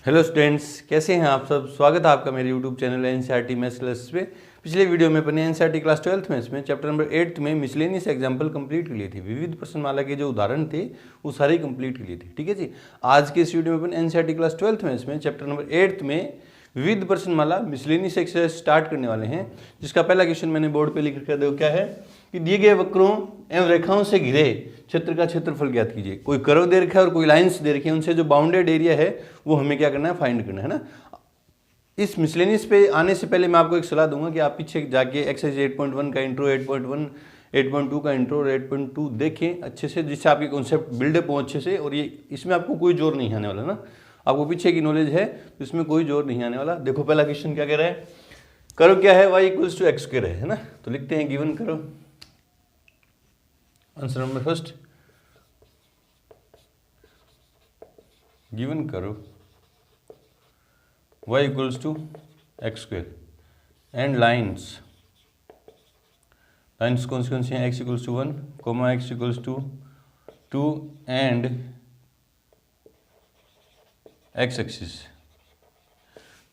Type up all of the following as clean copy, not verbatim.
Hello students, कैसे हैं आप सब। स्वागत है आपका मेरे YouTube channel NCERT maths classes पे। पिछले वीडियो में अपने एनसीईआरटी क्लास 12th मैथ्स में चैप्टर नंबर 8 में मिसलेनियस एग्जाम्पल कंप्लीट कर लिए थे। विविध प्रश्नमाला के जो उदाहरण थे वो सारे कंप्लीट कर लिए थे। ठीक है जी। आज के इस वीडियो में अपन एनसीईआरटी क्लास 12th मैथ्स में चैप्टर नंबर 8 में विविध प्रश्नमाला मिसलेनियस एक्सरसाइज स्टार्ट करने वाले हैं, जिसका पहला क्वेश्चन मैंने बोर्ड पे लिख कर दो। क्या है कि दिए गए वक्रों एवं रेखाओं से घिरे क्षेत्र का क्षेत्रफल ज्ञात कीजिए। कोई कर्व दे रखा है और कोई लाइंस दे रखी है, उनसे जो बाउंडेड एरिया है वो हमें क्या करना है, फाइंड करना है ना। इस मिसलेनियस पे आने से पहले मैं आपको एक सलाह दूंगा कि आप पीछे जाके एक्सरसाइज 8.1 का इंट्रो, 8.1 8.2 का इंट्रो और 8.2 देखें अच्छे से, जिससे आपके कॉन्सेप्ट बिल्डअप हो अच्छे से। और ये इसमें आपको कोई जोर नहीं आने वाला ना, आपको पीछे की नॉलेज है तो इसमें कोई जोर नहीं आने वाला। देखो पहला क्वेश्चन क्या कह रहा है, कर्व क्या है, y equals to x square है ना। तो लिखते हैं given curve, answer number first, given curve y equals to x square and lines कौन सी हैं, x equals to 1, x equals to 2 and x axis.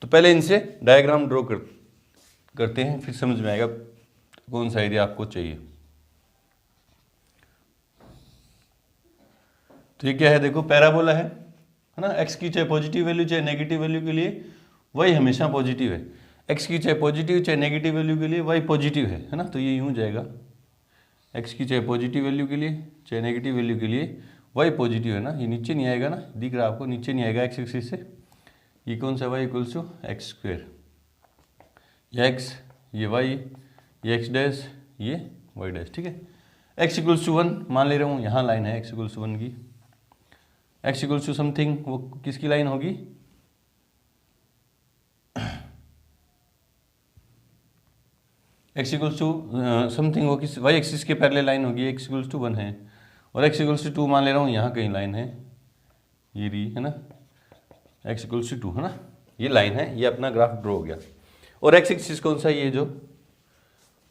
तो पहले इनसे डायग्राम ड्रॉ करते हैं, फिर समझ में आएगा कौन सा एरिया आपको चाहिए। तो ये क्या है, देखो पैराबोला है ना। x की चाहे पॉजिटिव वैल्यू चाहे नेगेटिव वैल्यू के लिए y हमेशा पॉजिटिव है। x की चाहे पॉजिटिव चाहे नेगेटिव वैल्यू के लिए y पॉजिटिव है ना। तो ये यूं जाएगा, x की चाहे पॉजिटिव वैल्यू के लिए चाहे नेगेटिव वैल्यू के लिए y पॉजिटिव है ना। ये नीचे नहीं आएगा ना, दिख रहा है आपको, नीचे नहीं आएगा x एक्सिस से। ये कौन सा y equals to x square, ये x, ये y, ये x डैश, ये y डैश। ठीक है, x इक्वल्स टू 1 मान ले रहा हूँ, यहाँ लाइन है x इक्वल्स टू 1 की। x इक्वल्स टू समथिंग, वो किसकी लाइन होगी, x इक्वल्स टू समथिंग वो किस y एक्सिस के पैरेलल लाइन होगी, x इक्वल्स टू 1 है। और x इक्वल्स टू 2 मान ले रहा हूँ, यहाँ कहीं लाइन है, ये रही है ना, x इक्वल्स टू 2 है ना, ये लाइन है। ये अपना ग्राफ ड्रॉ हो गया। और x एक्सिस कौन सा है, ये जो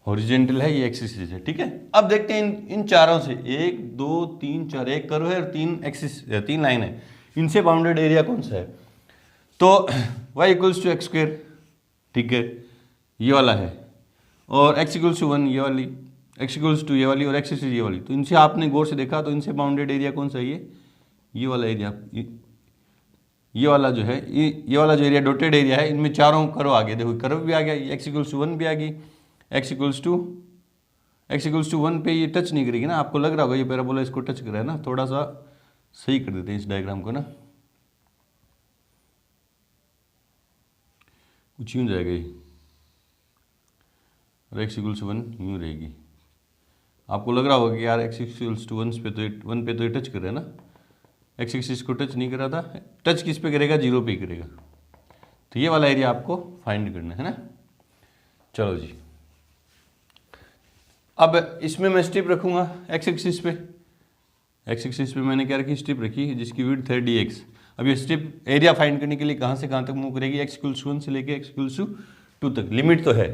हॉरिजेंटल है, ये एक्सिस है। ठीक है, अब देखते हैं इन चारों से, 1 2 3 4, एक कर्व है और 3 एक्सिस, 3 लाइन है, इनसे बाउंडेड एरिया कौन सा है। तो y equals to x square, ठीक है, ये वाला है। और x इक्वल्स टू 1 ये वाली, x इक्वल्स टू ये वाली, और x एक्सिस ये वाली। तो इनसे आपने गौर से देखा तो इनसे बाउंडेड एरिया कौन सा है, ये वाला एरिया, ये वाला जो है, ये वाला जो एरिया डॉटेड एरिया है, इनमें चारों कर्व आ गए। देखो कर्व भी आ गया, x इक्वल्स टू 1 भी आ गई, x इक्वल्स टू 1 पे ये टच नहीं करेगी ना। आपको लग रहा होगा ये पैराबोला इसको टच कर रहा है ना। थोड़ा सा सही कर देते हैं इस डायग्राम को ना, कुछ यूँ जाएगा ये, और x इक्वल्स टू 1 यूँ रहेगी। आपको लग रहा होगा कि यार x इक्वल्स टू 1 पे तो ये टच कर रहा है ना, x एक्सिस को टच नहीं कर रहा था। टच किस पे करेगा, 0 पे ही करेगा। तो ये वाला एरिया आपको फाइंड करना है ना। चलो जी, अब इसमें मैं स्ट्रिप रखूंगा x एक्सिस पे। x एक्सिस पे मैंने क्या रखी, स्ट्रिप रखी जिसकी विड्थ है dx। अब ये स्ट्रिप एरिया फाइंड करने के लिए कहाँ से कहाँ तक मूव करेगी, x इक्वल्स टू 1 से लेके x इक्वल्स टू 2 तक, लिमिट तो है।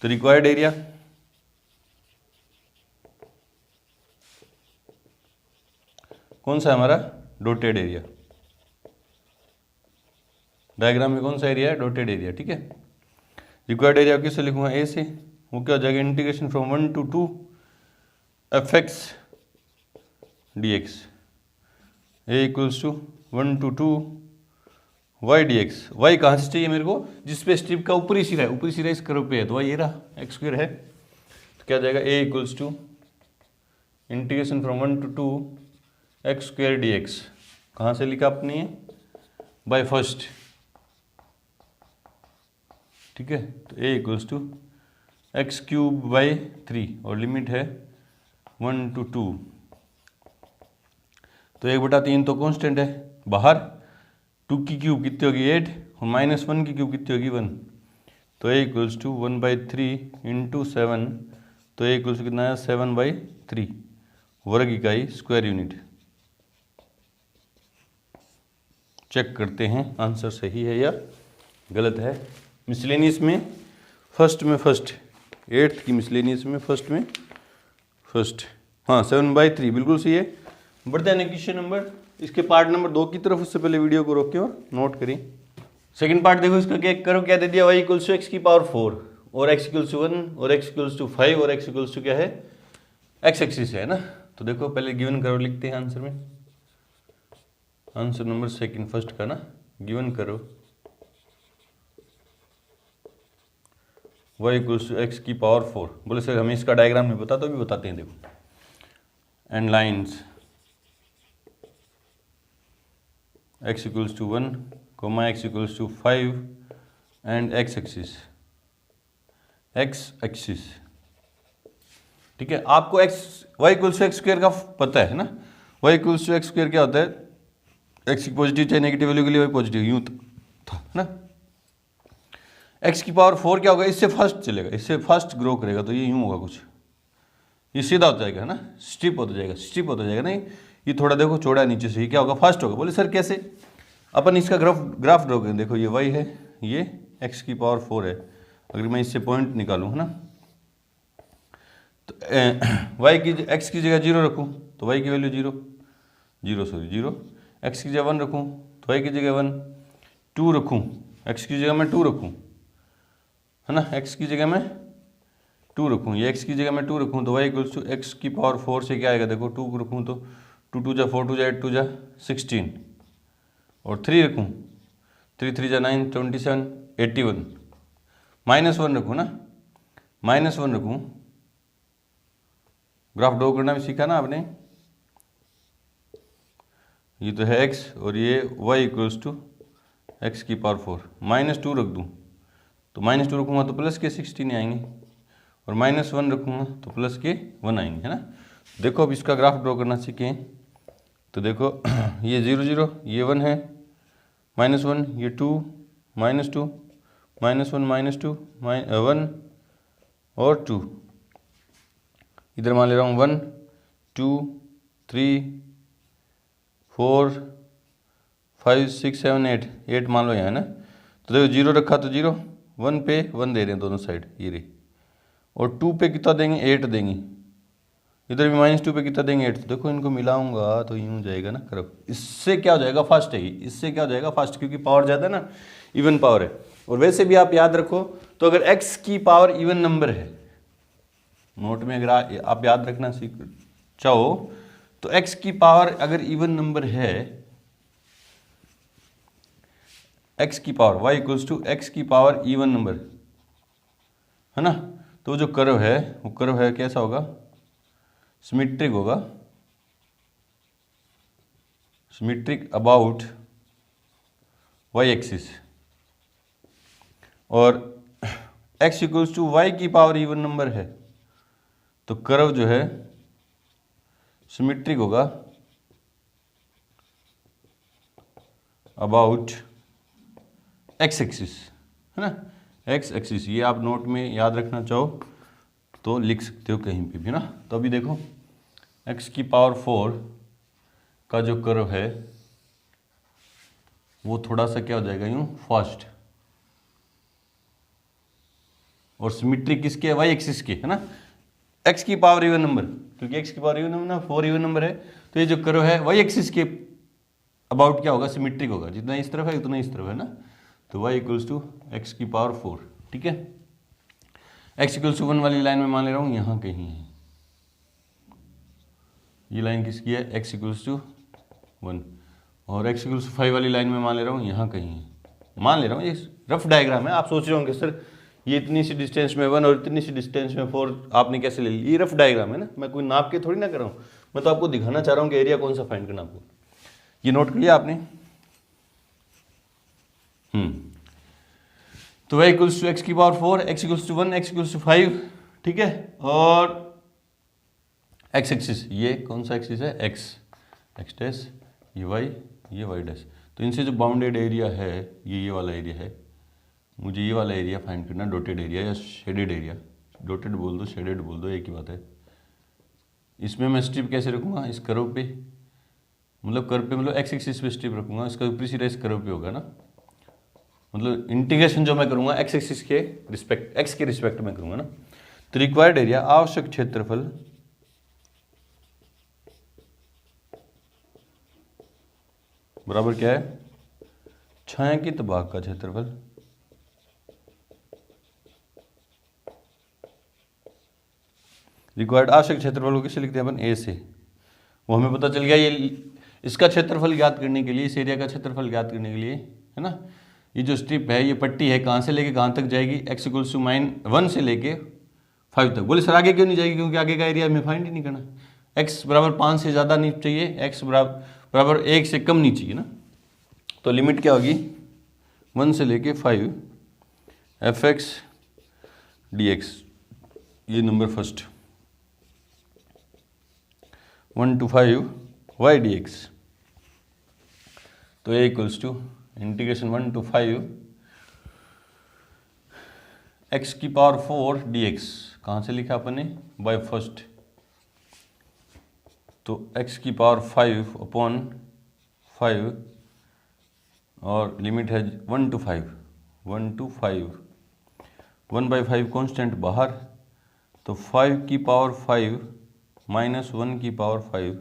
तो रिक्वायर्ड एरिया कौन सा है हमारा, डॉटेड एरिया। डायग्राम में कौन सा एरिया है, डॉटेड एरिया। ठीक है, रिक्वायर्ड एरिया किससे लिखूंगा, ए से। वो क्या हो जाएगा, integration from 1 to 2 fx dx, a equals to 1 to 2 y dx। y कहाँ से चाहिए मेरे को, जिसपे स्ट्रिप का ऊपरी सिरा है, ऊपरी सिरा इस कर्व पे है, तो y ये रहा, एक्स स्क्वायर है। तो क्या जाएगा, a equals to integration from 1 to 2 x square dx। कहाँ से लिखा अपने, बाय फर्स्ट। ठीक है, तो a equals to x cube by 3, और लिमिट है 1 to 2। तो 1/3 तो कांस्टेंट है बाहर, 2 की क्यूब कितनी होगी 8, और -1 की क्यूब कितनी होगी 1। तो a इक्वल्स टू 1/3 इंटू 7। तो a इक्वल्स टू कितना है, 7/3 वर्ग इकाई स्क्वायर यूनिट। चेक करते हैं आंसर सही है या गलत है। मिसलेनियस में फर्स्ट 8th की मिसलेनियस में फर्स्ट, हाँ 7/3 बिल्कुल सही है। बढ़ते हैं क्वेश्चन नंबर इसके पार्ट नंबर 2 की तरफ, उससे पहले वीडियो को रोकें और नोट करें। सेकंड पार्ट देखो इसका, क्या करो, क्या दे दिया, y इक्वल्स टू एक्स की पावर 4 और x इक्वल्स टू 1 और x इक्वल्स टू 5 और x इक्वल्स टू क्या है, x एक्सिस है ना। तो देखो पहले गिवन करो, लिखते हैं आंसर में, आंसर नंबर सेकंड फर्स्ट का ना, गिवन करो y इक्वल्स टू एक्स की पावर 4। बोले सर हमें इसका डायग्राम नहीं पता, तो भी बताते हैं, देखो end lines x equals to 1, x equals to 5 and x axis, ठीक है। आपको y equals to x square का पता है ना, y equals to x square क्या होता है, x की पॉजिटिव चाहे नेगेटिव वैल्यू के लिए y पॉजिटिव, यूं था ना। x की पावर 4 क्या होगा, इससे फर्स्ट चलेगा, इससे फर्स्ट ग्रो करेगा, तो ये यूं होगा कुछ, ये सीधा हो जाएगा है ना, स्ट्रिप होता जाएगा, स्ट्रिप होता जाएगा, नहीं ये थोड़ा देखो चौड़ा है नीचे से, ये क्या होगा, फर्स्ट होगा। बोले सर कैसे, अपन इसका ग्राफ ड्रॉ करें, देखो ये y है, ये x की पावर 4 है, अगर मैं इससे पॉइंट निकालूं है ना, तो y की x की जगह 0 रखूं तो y की वैल्यू 0, x की जगह 1 रखूं तो y की जगह 1, 2 रखूं x की जगह मैं 2 रखूं है ना, x की जगह मैं 2 रखूं, ये x की जगह मैं 2 रखूं तो y इक्वल्स टू एक्स की पावर 4 से क्या आएगा, देखो 2 रखूं तो 2 2 जा 4 2 जा 8 2 जा 16 और 3 रखूं 3 3 जा 9 27 81, -1 रखूं ना, -1 रखूं, ग्राफ ड्रॉ करना भी सीखा ना आपने, ये तो है x और ये y इक्वल्स टू एक्स की पावर 4, -2 रख दूं तो -2 रखूंगा तो प्लस के 16 आएंगे और -1 रखूंगा तो प्लस के 1 आएंगे है ना। देखो अब इसका ग्राफ ड्रॉ करना सीखें, तो देखो ये 0 0 ये 1 है, -1 ये 2 -2 -1 -2 1 और 2, इधर मान ले रहा हूँ 1 2 3 4 5 6 7 8 8 मान लो यहाँ है ना। तो देखो 0 रखा तो 0, 1 पे 1 दे रहे हैं दोनों साइड, ये रही, और 2 पे कितना देंगे, 8 देंगे, इधर भी -2 पे कितना देंगे, 8। तो देखो इनको मिलाऊंगा तो यूँ जाएगा ना कर्व, इससे क्या हो जाएगा, फर्स्ट है, इससे क्या हो जाएगा, फर्स्ट, क्योंकि पावर ज़्यादा है ना, इवन पावर है। और वैसे भी आप याद रखो, तो अगर x की पावर इवन नंबर है, नोट में अगर आप याद रखना सीख चाहो, तो x की पावर अगर इवन नंबर है, x की power y equals to x की पावर इवन नंबर है ना, तो जो कर्व है वो कर्व है कैसा होगा, सिमेट्रिक होगा, सिमेट्रिक अबाउट y एक्सिस। और x इक्वल्स टू वाई की पावर इवन नंबर है, तो कर्व जो है सिमेट्रिक होगा अबाउट x एक्सिस है ना, x एक्सिस, ये आप नोट में याद रखना चाहो तो लिख सकते हो कहीं पे भी ना। तो अभी देखो x की पावर 4 का जो कर्व है वो थोड़ा सा क्या हो जाएगा, यूं फास्ट, और सिमेट्रिक किसके है, y एक्सिस के है ना, x की पावर इवन नंबर, क्योंकि x की पावर इवन नंबर ना 4 इवन नंबर है, तो ये जो कर्व है y एक्सिस के अबाउट क्या होगा, सिमेट्रिक होगा, जितना इस तरफ है उतना इस तरफ है ना। तो y इक्वल्स टू एक्स की पावर 4, ठीक है। x इक्वल्स टू 1 वाली लाइन में मान ले रहा हूँ यहाँ कहीं है, ये लाइन किसकी है, x इक्वल्स टू 1, और x इक्वल्स टू 5 वाली लाइन में मान ले रहा हूँ यहाँ कहीं है, मान ले रहा हूँ, ये रफ डायग्राम है। आप सोच रहे होंगे सर ये इतनी सी डिस्टेंस में 1 और इतनी सी डिस्टेंस में 4 आपने कैसे ले ली, ये रफ डायग्राम है ना, मैं कोई नाप के थोड़ी ना कर रहा हूँ, मैं तो आपको दिखाना चाह रहा हूँ कि एरिया कौन सा फाइंड करना आपको। ये नोट किया आपने, तो y इक्वल्स टू एक्स की power 4, x equals to 1, x equals to 5, ठीक है। और x एक्सिस, ये कौन सा एक्सिस है, x डैश, ये y डैश, तो इनसे जो बाउंडेड एरिया है ये वाला एरिया है, मुझे ये वाला एरिया फाइंड करना, डॉटेड एरिया या शेडेड एरिया, डॉटेड बोल दो शेडेड बोल दो एक ही बात है। इसमें मैं स्ट्रिप कैसे रखूँगा, इस कर्व पे, मतलब कर्व पे, मतलब एक्स एक्सिस पे स्ट्रिप रखूँगा, इसका ऊपरी सीधा इस कर्व पे होगा ना, मतलब इंटीग्रेशन जो मैं करूँगा एक्स एक्सिस के रिस्पेक्ट, एक्स के रिस्पेक्ट में करूँगा ना। तो रिक्वायर्ड एरिया, आवश्यक क्षेत्रफल बराबर क्या है, छायांकित भाग का क्षेत्रफल रिक्वायर्ड आवश्यक क्षेत्रफल को किसे लिखते हैं अपन, ए से। वो हमें पता चल गया, ये इसका क्षेत्रफल ज्ञात करने के लिए, इस एरिया का क्षेत्रफल ज्ञात करने के लिए, है ना, ये जो स्ट्रिप है, ये पट्टी है, कहाँ से लेके कहाँ तक जाएगी, x इक्वल्स टू -1 से लेके 5 तक। बोले सर आगे क्यों नहीं जाएगी, क्योंकि आगे का एरिया हमें फाइंड ही नहीं करना। x बराबर 5 से ज़्यादा नहीं चाहिए, x बराबर 1 से कम नहीं चाहिए ना। तो लिमिट क्या होगी, 1 से लेके 5 fx dx, ये number first, 1 to 5 y dx। तो a equals to integration 1 to 5 x की पावर 4 dx, कहाँ से लिखा अपन ने, बाय फर्स्ट। तो x की पावर 5 अपॉन 5 और लिमिट है 1 to 5, 1 to 5, 1/5 कॉन्स्टेंट बाहर, तो 5 की पावर 5 माइनस 1 की पावर 5,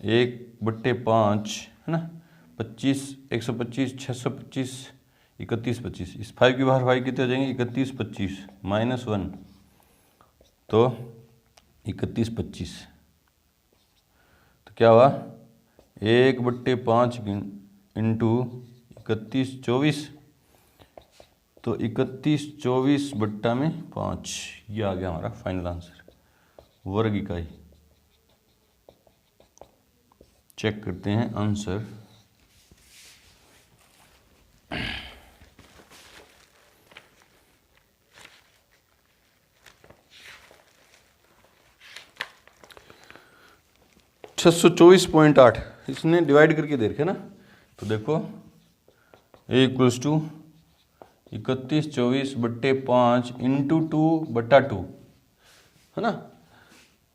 1/5 है ना, 25, 125, 625, 31, 25, इस 5 की बाहर 5 कितने हो जाएंगे, 31, 25 माइनस 1, तो 31, 25। तो क्या हुआ, 1/5 इंटू 31, 24, तो 31, 24 बट्टा में 5, ये आ गया हमारा फाइनल आंसर, वर्ग इकाई। चेक करते हैं आंसर। $624.8 इसने डिवाइड करके दे रखे ना, तो देखो a इक्वल्स टू 31, 24/5 इंटू 2/2 है ना।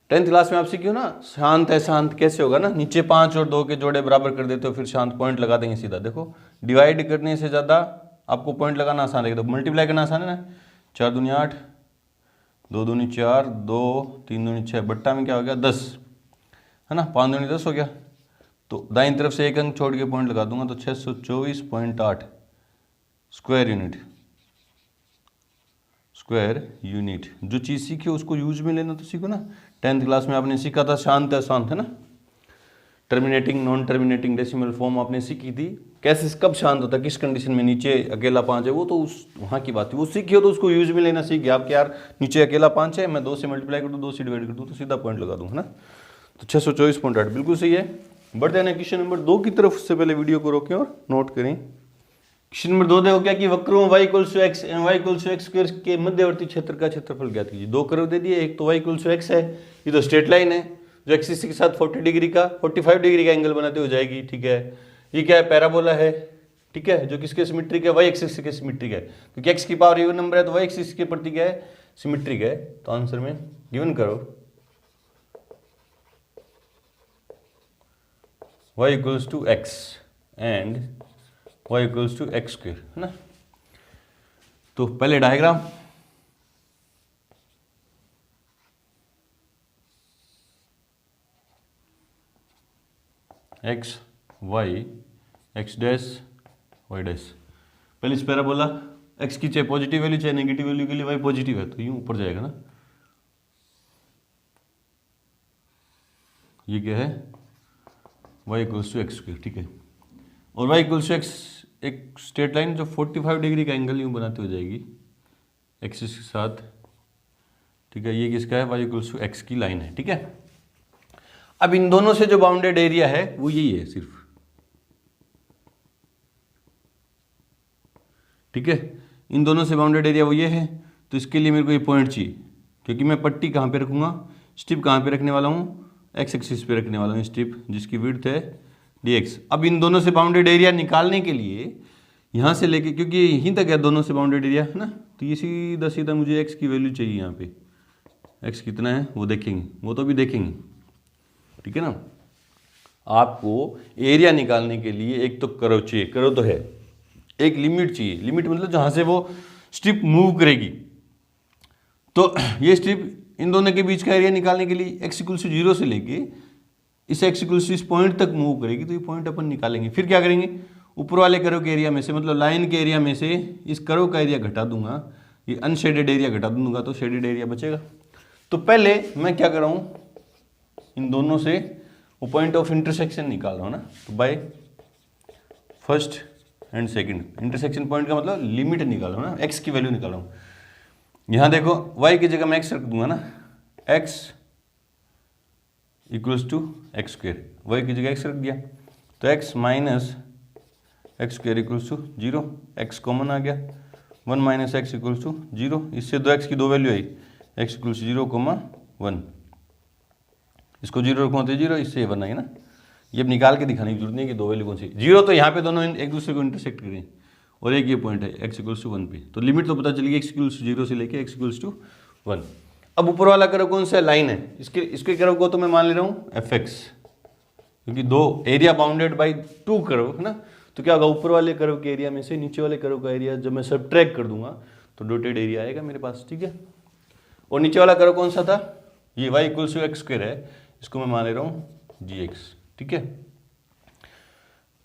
10th क्लास में आप सीखे हो ना, शांत है शांत कैसे होगा ना, नीचे 5 और 2 के जोड़े बराबर कर देते हो, फिर शांत पॉइंट लगा देंगे सीधा। देखो डिवाइड करने से ज़्यादा आपको पॉइंट लगाना आसान है, तो मल्टीप्लाई करना आसान है ना, 4 दूनी 8, 2 दूनी 4, 2 3 दूनी 6, बट्टा में क्या हो गया 10 है ना, 5 दूनी 10 हो गया। तो दाईं तरफ से एक अंक छोड़ के पॉइंट लगा दूंगा, तो 624.8 स्क्वायर यूनिट। जो चीज़ सीखी उसको यूज में लेना तो सीखो ना। 10th क्लास में आपने सीखा था शांत है शांत, है ना, terminating non terminating decimal form आपने सीखी थी, कैसे कब शांत होता है, किस कंडीशन में, नीचे अकेला 5 है, वो तो उस वहाँ की बात थी, वो सीखी हो तो उसको यूज में लेना सीख गया आप, यार नीचे अकेला 5 है, मैं 2 से मल्टीप्लाई कर दूँ, 2 से डिवाइड कर दूँ, तो सीधा पॉइंट लगा दूँ, है ना। तो 624.8 बिल्कुल सही है। बढ़ते हैं क्वेश्चन नंबर 2 की तरफ, उससे पहले वीडियो को रोकें और नोट करें। क्वेश्चन नंबर 2 देखो क्या कि वक्रों y equals to x and y equals to x square के मध्यवर्ती क्षेत्र का क्षेत्रफल ज्ञात कीजिए। 2 कर्व दे दिए, एक तो y इक्वल्स टू x है, ये तो स्ट्रेट लाइन है जो एक्सिस के साथ 40 डिग्री का 45 डिग्री का एंगल बनाते हो जाएगी, ठीक है। ये क्या है, पैराबोला है, ठीक है, जो किसके सिमेट्रिक है, y एक्सिस के सिमेट्रिक है, क्योंकि x की पावर इवन नंबर है तो y एक्सिस के प्रति क्या है, सिमेट्रिक है। तो आंसर में गिवन करो y equals to x and y equals to x square, है ना। तो पहले diagram, x y x dash y dash, पहले इस पैराबोला x की चाहे पॉजिटिव वैल्यू चाहे नेगेटिव वैल्यू के लिए y पॉजिटिव है, तो यूं ऊपर जाएगा ना, ये क्या है, y equals to x square, ठीक है। और y इक्वल्स टू एक्स एक स्ट्रेट लाइन जो 45 डिग्री का एंगल यूं बनाती हो जाएगी एक्सिस के साथ, ठीक है। ये किसका है, y इक्वल्स टू एक्स की लाइन है, ठीक है। अब इन दोनों से जो बाउंडेड एरिया है वो यही है सिर्फ, ठीक है। इन दोनों से बाउंडेड एरिया वो ये है, तो इसके लिए मेरे को ये पॉइंट चाहिए, क्योंकि मैं पट्टी कहाँ पे रखूँगा, स्ट्रिप कहाँ पे रखने वाला हूँ, एक्स एक्सिस पे रखने वाला हूँ स्ट्रिप, जिसकी विड्थ है dx। अब इन दोनों से बाउंडेड एरिया निकालने के लिए यहाँ से लेके, क्योंकि यहीं तक है दोनों से बाउंडेड एरिया, है ना, तो ये सीधा सीधा मुझे x की वैल्यू चाहिए यहाँ पे, x कितना है वो देखेंगे, वो तो भी देखेंगे, ठीक है ना। आपको एरिया निकालने के लिए एक तो कर्व चाहिए, कर्व तो है, एक लिमिट चाहिए, लिमिट मतलब जहाँ से वो स्ट्रिप मूव करेगी। तो ये स्ट्रिप इन दोनों के बीच का एरिया निकालने के लिए x इक्वल टू 0 से लेके इस एक्स इक्वल्स टू इस पॉइंट तक मूव करेगी, तो ये पॉइंट अपन निकालेंगे। फिर क्या करेंगे, ऊपर वाले कर्व के एरिया में से, मतलब लाइन के एरिया में से इस कर्व का एरिया घटा दूंगा, ये अनशेडेड एरिया घटा दूंगा, तो शेडेड एरिया बचेगा। तो पहले मैं क्या कर रहा हूँ, इन दोनों से वो पॉइंट ऑफ इंटरसेक्शन निकाल रहा हूँ ना, तो bye first and second, intersection point का मतलब लिमिट निकाल रहा हूँ ना, एक्स की वैल्यू निकाल रहा हूँ। यहाँ देखो वाई की जगह मैं एक्स रख दूंगा ना, X equals to X square, Y की जगह एक्स रख दिया, तो X minus X square equals to 0, X common आ गया, 1 माइनस एक्स इक्वल्स टू 0, इससे दो एक्स की दो वैल्यू आई, एक्स इक्वल्स 0,1, इसको 0 रखूँ तो 0, इससे 1 आई ना। ये अब निकाल के दिखाने की जरूरत नहीं कि दो वैल्यू कौन सी, 0 तो यहाँ पे दोनों एक दूसरे को इंटरसेक्ट करें, और एक ये पॉइंट है एक्स इक्वल्स टू 1 पे, तो लिमिट तो पता चली एक्स इक्वल्स टू 0 से लेके एक्स इक्वल्स टू 1। अब ऊपर वाला कर्व कौन सा लाइन है, इसके कर्व को तो मैं मान ले रहा हूँ एफ एक्स, क्योंकि दो एरिया बाउंडेड बाई 2 कर्व है ना, तो क्या होगा, ऊपर वाले कर्व के एरिया में से नीचे वाले कर्व का एरिया जब मैं सबट्रैक्ट कर दूंगा तो डॉटेड एरिया आएगा मेरे पास, ठीक है। और नीचे वाला कर्व कौन सा था, ये y equals to x square है, इसको मैं मान ले रहा हूँ जी एक्स, ठीक है।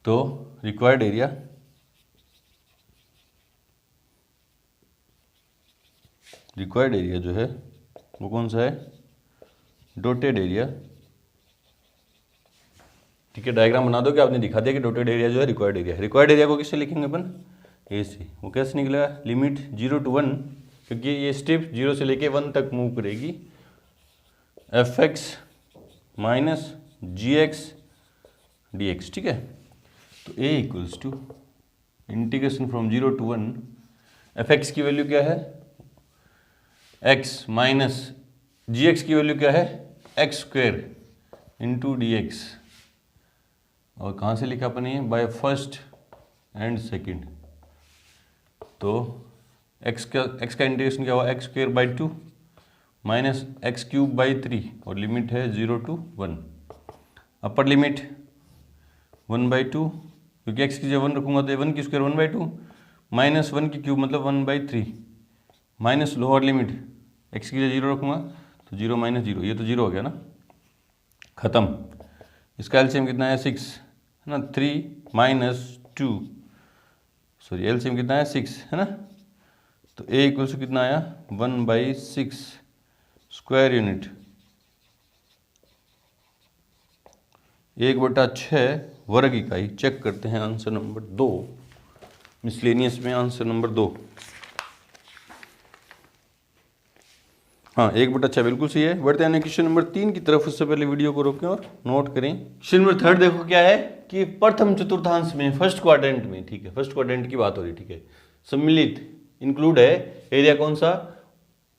तो रिक्वायर्ड एरिया जो है वो कौन सा है, डॉटेड एरिया, ठीक है। डायग्राम बना दो कि आपने दिखा दिया कि डॉटेड एरिया जो है रिक्वायर्ड एरिया है। रिक्वायर्ड एरिया को किससे लिखेंगे अपन, ए से, वो कैसे निकलेगा, लिमिट 0 to 1, क्योंकि ये स्टेप 0 से लेके 1 तक मूव करेगी, F X minus G X D X, ठीक है। तो A equals to integration from 0 to 1, F X की वैल्यू क्या है एक्स, माइनस जी एक्स की वैल्यू क्या है X square into D x, और कहाँ से लिखा अपन ये, बाय फर्स्ट एंड सेकंड। तो एक्स का इंटीग्रेशन क्या हुआ, X square by 2 minus X cube by 3, और लिमिट है 0 to 1, अपर लिमिट 1/2, क्योंकि एक्स की जगह 1 रखूंगा तो 1 की स्क्वायर 1/2, माइनस 1 की क्यूब मतलब 1/3, माइनस लोअर लिमिट एक्स की जगह 0 रखूंगा तो 0 माइनस 0, ये तो 0 हो गया ना, खत्म। इसका एलसीएम कितना है 6 है ना, 3 माइनस 2, सॉरी एलसीएम कितना है 6 है ना, तो ए इक्वल्स टू कितना आया 1/6 स्क्वायर यूनिट, 1/6 वर्ग इकाई। चेक करते हैं आंसर नंबर 2, मिसलेनियस में आंसर नंबर 2, हाँ 1/6 बिल्कुल सही है। बढ़ते हैं क्वेश्चन नंबर 3 की तरफ, उससे पहले वीडियो को रोकें और नोट करें। क्वेश्चन नंबर 3 देखो क्या है कि प्रथम चतुर्थांश में फर्स्ट क्वाड्रेंट में, ठीक है, फर्स्ट क्वाड्रेंट की बात हो रही, ठीक है, सम्मिलित इंक्लूड है एरिया कौन सा,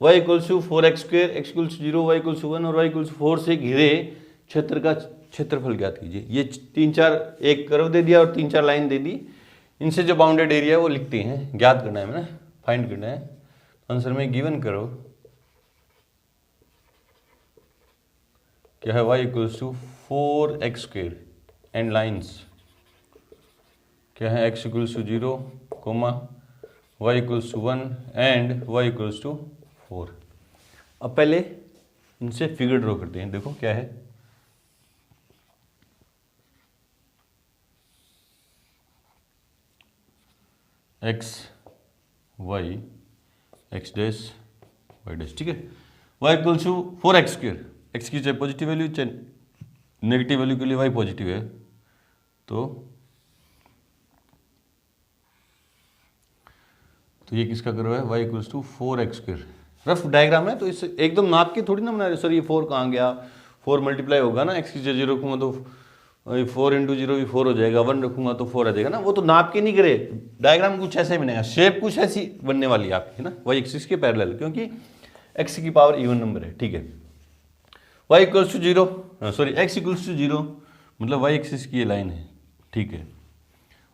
y equals to 4x square, x equals 0, y equals 1 और y इक्वल्स 4 से घिरे क्षेत्र का क्षेत्रफल ज्ञात कीजिए। ये 3-4 एक कर्व दे दिया और 3-4 लाइन दे दी, इनसे जो बाउंडेड एरिया है वो लिखते हैं, ज्ञात करना है ना, फाइंड करना है। आंसर में गिवन करो क्या है, y equals to 4x square and lines क्या है, x equals to 0, y equals to 1 and y equals to 4। अब पहले इनसे फिगर ड्रॉ करते हैं, देखो क्या है, x y x dash y dash, ठीक है। y equals to 4x square, x की चाहे पॉजिटिव वैल्यू चाहे नेगेटिव वैल्यू के लिए y पॉजिटिव है, तो ये किसका कर्व है, y equals to 4x square. Rough diagram है तो इस एकदम नाप के थोड़ी ना बना रहे, सर ये 4 कहाँ गया, 4 मल्टीप्लाई होगा ना, x की जगह 0 रखूंगा तो 4 इंटू 0 भी 4 हो जाएगा, 1 रखूंगा तो 4 आ जाएगा ना, वो तो नाप के नहीं करे। डायग्राम कुछ ऐसा ही बनेगा, शेप कुछ ऐसी बनने वाली है आपकी ना, y एक्सिस के पैरेलल, क्योंकि x की पावर इवन नंबर है, ठीक है। y equals to 0, sorry x equals to 0 मतलब y एक्सिस की ये लाइन है, ठीक है।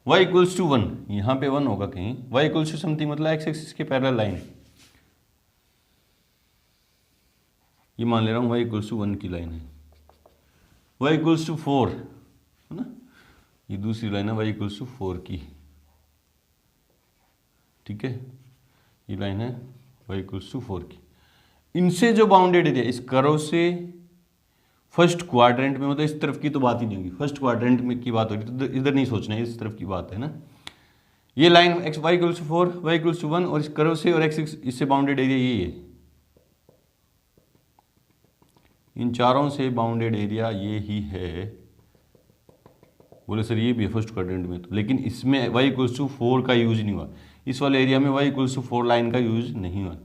y इक्वल्स टू 1, यहाँ पे 1 होगा कहीं, y इक्वल्स टू समथिंग मतलब x एक्सिस के पैरेलल लाइन, ये मान ले रहा हूँ y इक्वल्स टू 1 की लाइन है, y इक्वल्स टू 4 है ना, ये दूसरी लाइन है y इक्वल्स टू 4 की, ठीक है, ये लाइन है y इक्वल्स टू 4 की। इनसे जो बाउंडेड एरिया, इस कर्व से फर्स्ट क्वाड्रेंट में, मतलब इस तरफ की तो बात ही नहीं होगी, फर्स्ट क्वाड्रेंट में की बात हो रही तो इधर नहीं सोचना है, इस तरफ की बात है ना। ये line x y equals to 4 y equals to 1 और इस कर्व से और एक्स इससे बाउंडेड एरिया यही है, इन चारों से बाउंडेड एरिया ये ही है। बोले सर ये भी है फर्स्ट क्वाड्रेंट में तो, लेकिन इसमें वाई इक्वल्स टू 4 का यूज नहीं हुआ, इस वाले एरिया में वाई इक्वल्स टू 4 लाइन का यूज नहीं हुआ।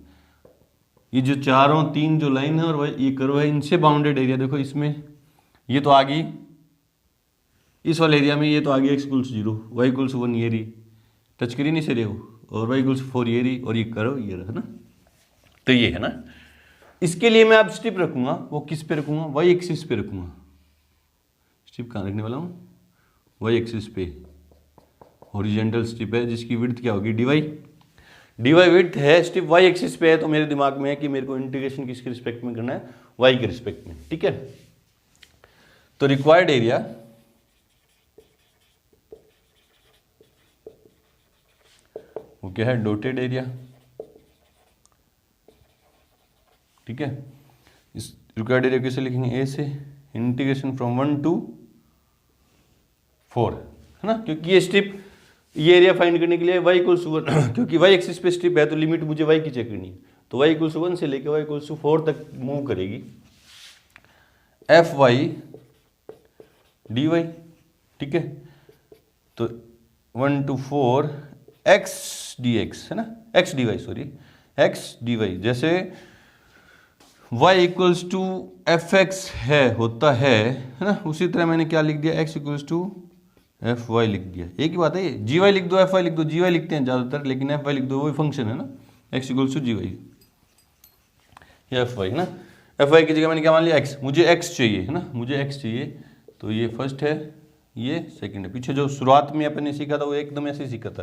ये जो चारों तीन जो लाइन है और ये कर्व है, इनसे बाउंडेड एरिया देखो, इसमें ये तो आ गई, इस वाले एरिया में ये तो आ गया एक्स इक्वल्स 0 वाई इक्वल्स 1 ये रही, टच करी नहीं से रहे हो, और वाई इक्वल्स 4 ये रही, और ये कर्व ये रहा ना। तो ये है ना, इसके लिए मैं अब स्ट्रिप रखूंगा, वो किस पे रखूंगा, वाई एक्सिस पे रखूंगा। स्ट्रिप कहाँ रखने वाला हूँ, वाई एक्सिस पे, हॉरिजॉन्टल स्ट्रिप है जिसकी विड्थ क्या होगी, dy dy विड्थ है, स्ट्रिप वाई एक्सिस पे है, तो मेरे दिमाग में है कि मेरे को इंटीग्रेशन किसके रिस्पेक्ट में करना है, वाई के रिस्पेक्ट में, ठीक है। तो रिक्वायर्ड एरिया वो क्या है, डॉटेड एरिया, ठीक है। इस रिक्वायर्ड एरिया कैसे लिखेंगे, ए से इंटीग्रेशन फ्रॉम 1 to 4 है ना, क्योंकि ये स्ट्रिप ये एरिया फाइंड करने के लिए y इक्वल्स टू 1 क्योंकि y एक्सिस पे स्ट्रिप है तो लिमिट मुझे y की चेक करनी है, तो y इक्वल्स टू 1 से लेकर y इक्वल्स टू 4 तक मूव करेगी, एफ वाई डी वाई, ठीक है। तो 1 to 4 एक्स डी एक्स है ना, x d y sorry, x d y, जैसे y equals to f x है होता है ना, उसी तरह मैंने क्या लिख दिया, x equals to f y लिख दिया, एक ही बात है, ये जी वाई लिख दो एफ वाई लिख दो, जी वाई लिखते हैं ज़्यादातर, लेकिन एफ वाई लिख दो, वही फंक्शन है ना, x equals to g y या एफ वाई ना। एफ वाई की जगह मैंने क्या मान लिया, x, मुझे x चाहिए है ना, मुझे x चाहिए, तो ये फर्स्ट है, ये सेकंड है। पीछे जो शुरुआत में अपन ने सीखा था वो एकदम ऐसे ही सीखा था,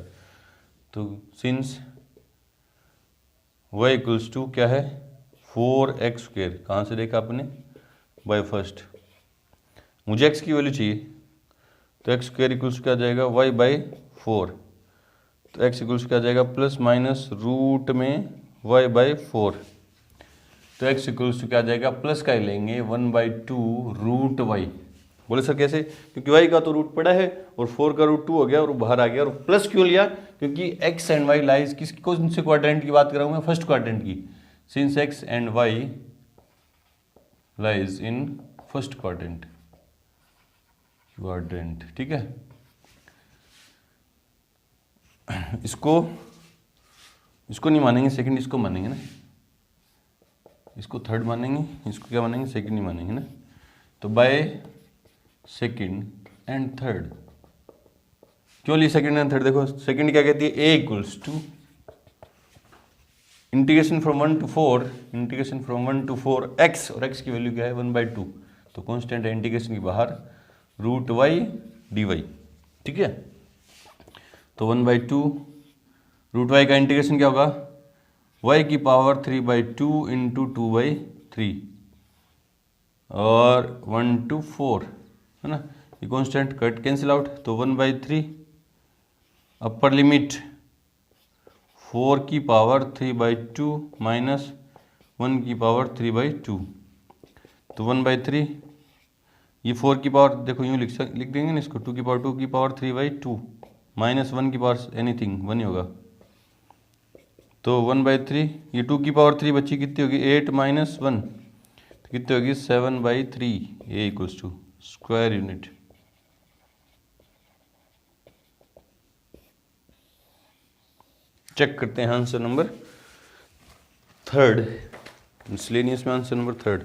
तो सिंस y इक्वल्स टू क्या है 4x², कहाँ से देखा आपने, बाय फर्स्ट, मुझे x की वैल्यू चाहिए, तो x² इक्वल्स क्या आ जाएगा y/4, तो x इक्वल्स क्या आ जाएगा प्लस माइनस रूट में y/4, तो x इक्वल्स क्या आ जाएगा, प्लस का ही लेंगे 1/2 रूट y। बोले सर कैसे, क्योंकि y का तो रूट पड़ा है और 4 का रूट 2 हो गया और बाहर आ गया, और प्लस क्यों लिया, क्योंकि x एंड y लाइज किस कौन से क्वाड्रेंट की बात कर रहा हूँ मैं, फर्स्ट क्वाड्रेंट की, since x and y lies in first quadrant, ठीक है। इसको नहीं मानेंगे सेकंड, इसको मानेंगे ना, इसको थर्ड मानेंगे, इसको क्या मानेंगे, सेकंड नहीं मानेंगे ना। तो बाय सेकंड एंड थर्ड, क्यों ली सेकंड एंड थर्ड, देखो सेकंड क्या कहती है, a equals to integration from 1 to 4, integration from 1 to 4 x, और x की वैल्यू क्या है 1/2, तो कांस्टेंट है इंटीग्रेशन की बाहर, रूट वाई डी वाई, ठीक है। तो 1/2 रूट वाई का इंटीग्रेशन क्या होगा, y की पावर 3/2 इंटू 2/3 और 1 to 4 है ना, ये कांस्टेंट कट कैंसिल आउट, तो 1/3 अपर लिमिट 4 की पावर 3/2 माइनस 1 की पावर 3/2, तो 1/3, ये 4 की पावर देखो यूँ लिख देंगे ना इसको, 2 की पावर 3/2 माइनस 1 की पावर एनीथिंग 1 ही होगा, तो 1/3, ये 2 की पावर 3 बच्ची कितनी होगी 8 माइनस 1, तो कितनी होगी 7/3, A equals to square unit. Check करते हैं आंसर नंबर थर्ड, मिसलेनियस में आंसर नंबर थर्ड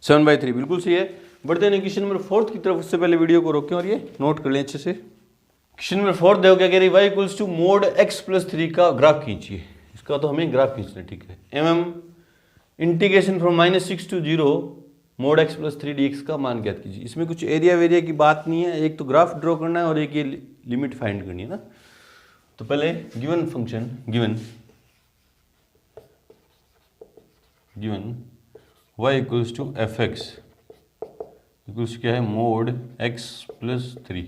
7/3 बिल्कुल सही है। बढ़ते हैं क्वेश्चन नंबर 4 की तरफ, उससे पहले वीडियो को रोकें और ये नोट कर लें अच्छे से। क्वेश्चन नंबर 4 देखो क्या कह रही है, y equals to mode x+3 का ग्राफ खींचिए, इसका तो हमें ग्राफ खींचना है, ठीक है। Integration from -6 to 0 mode x+3 dx का मान ज्ञात कीजिए। इसमें कुछ एरिया वेरिया की बात नहीं है, एक तो ग्राफ ड्रॉ करना है और एक ये लिमिट फाइंड करनी है ना। तो पहले given function given y equals to fx equals क्या है मोड x+3,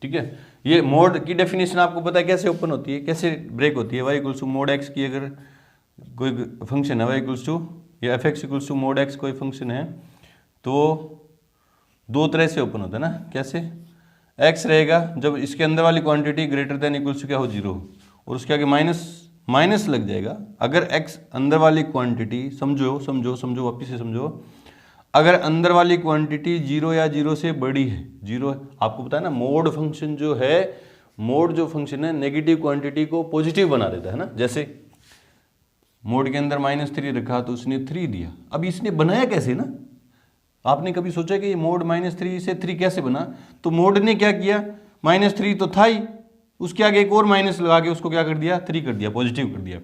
ठीक है। ये मोड की डेफिनेशन आपको पता है कैसे ओपन होती है, कैसे ब्रेक होती है। y equals to mod x की अगर कोई फंक्शन है y इक्वल्स टू ये f x equals to mod x कोई फंक्शन है तो दो तरह से ओपन होता है ना। कैसे? एक्स रहेगा जब इसके अंदर वाली quantity greater than equals to क्या हो, जीरो, और उसके आगे माइनस लग जाएगा। अगर एक्स अंदर वाली क्वांटिटी समझो वापिस से समझो, अगर अंदर वाली क्वांटिटी जीरो या जीरो से बड़ी है, जीरो आपको पता है ना, मोड फंक्शन जो है, मोड जो फंक्शन है नेगेटिव क्वांटिटी को पॉजिटिव बना देता है ना। जैसे मोड के अंदर -3 रखा तो उसने 3 दिया। अब इसने बनाया कैसे ना, आपने कभी सोचा कि ये मोड -3 से 3 कैसे बना? तो मोड ने क्या किया, -3 तो था ही, उसके आगे एक और माइनस लगा के उसको क्या कर दिया, 3 कर दिया, पॉजिटिव कर दिया।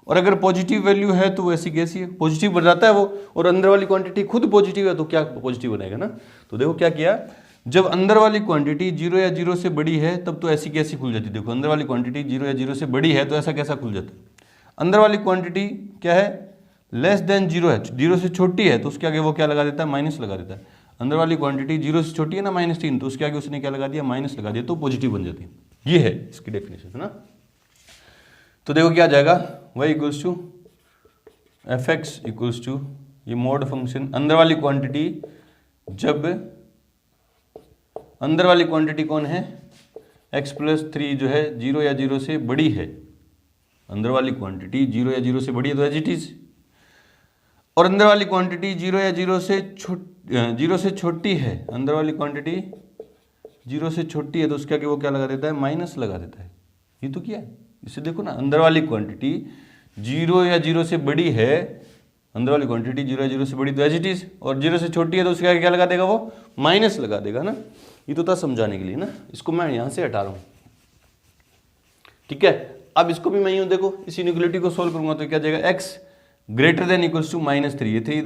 और अगर पॉजिटिव वैल्यू है तो वैसी कैसी है, पॉजिटिव बन जाता है वो, और अंदर वाली क्वांटिटी खुद पॉजिटिव है तो क्या पॉजिटिव बनेगा ना। तो देखो क्या किया, जब अंदर वाली क्वांटिटी 0 या 0 से बड़ी है तब तो ऐसी कैसी खुल जाती है। देखो अंदर वाली क्वांटिटी 0 या 0 से बड़ी है तो ऐसा कैसा खुल जाता है। अंदर वाली क्वांटिटी क्या है, लेस देन 0 है, 0 से छोटी है तो उसके आगे वो क्या लगा देता है, माइनस लगा देता है। अंदर वाली क्वांटिटी 0 से छोटी है ना, -3, तो उसके आगे उसने क्या लगा दिया, माइनस लगा दिया, तो पॉजिटिव बन जाती है। ये है इसकी डेफिनेशन, है ना। तो देखो क्या आ जाएगा, y equals to f x equals to ये मोड फंक्शन, अंदर वाली क्वांटिटी, जब अंदर वाली क्वांटिटी कौन है, x+3 जो है 0 या 0 से बड़ी है, अंदर वाली क्वांटिटी 0 या 0 से बड़ी है तो एज इट इज, और अंदर वाली क्वांटिटी 0 या 0 से छोटी है, अंदर वाली क्वांटिटी 0 से छोटी है तो उसके आगे वो क्या लगा देता है, माइनस लगा देता है। ये तो क्या है, इसे देखो ना, अंदर वाली क्वांटिटी 0 या 0 से बड़ी है, अंदर वाली क्वांटिटी 0 या 0 से बड़ी तो एज इट इज, और 0 से छोटी है तो उसके आगे क्या लगा देगा, वो माइनस लगा देगा ना। ये तो था समझाने के लिए ना, इसको मैं यहां से हटा रहा हूं, ठीक है। अब इसको भी मैं यूं देखो, इस इनइक्वालिटी को सोल्व करूंगा तो क्या जाएगा, x greater than equals to -3, ये 3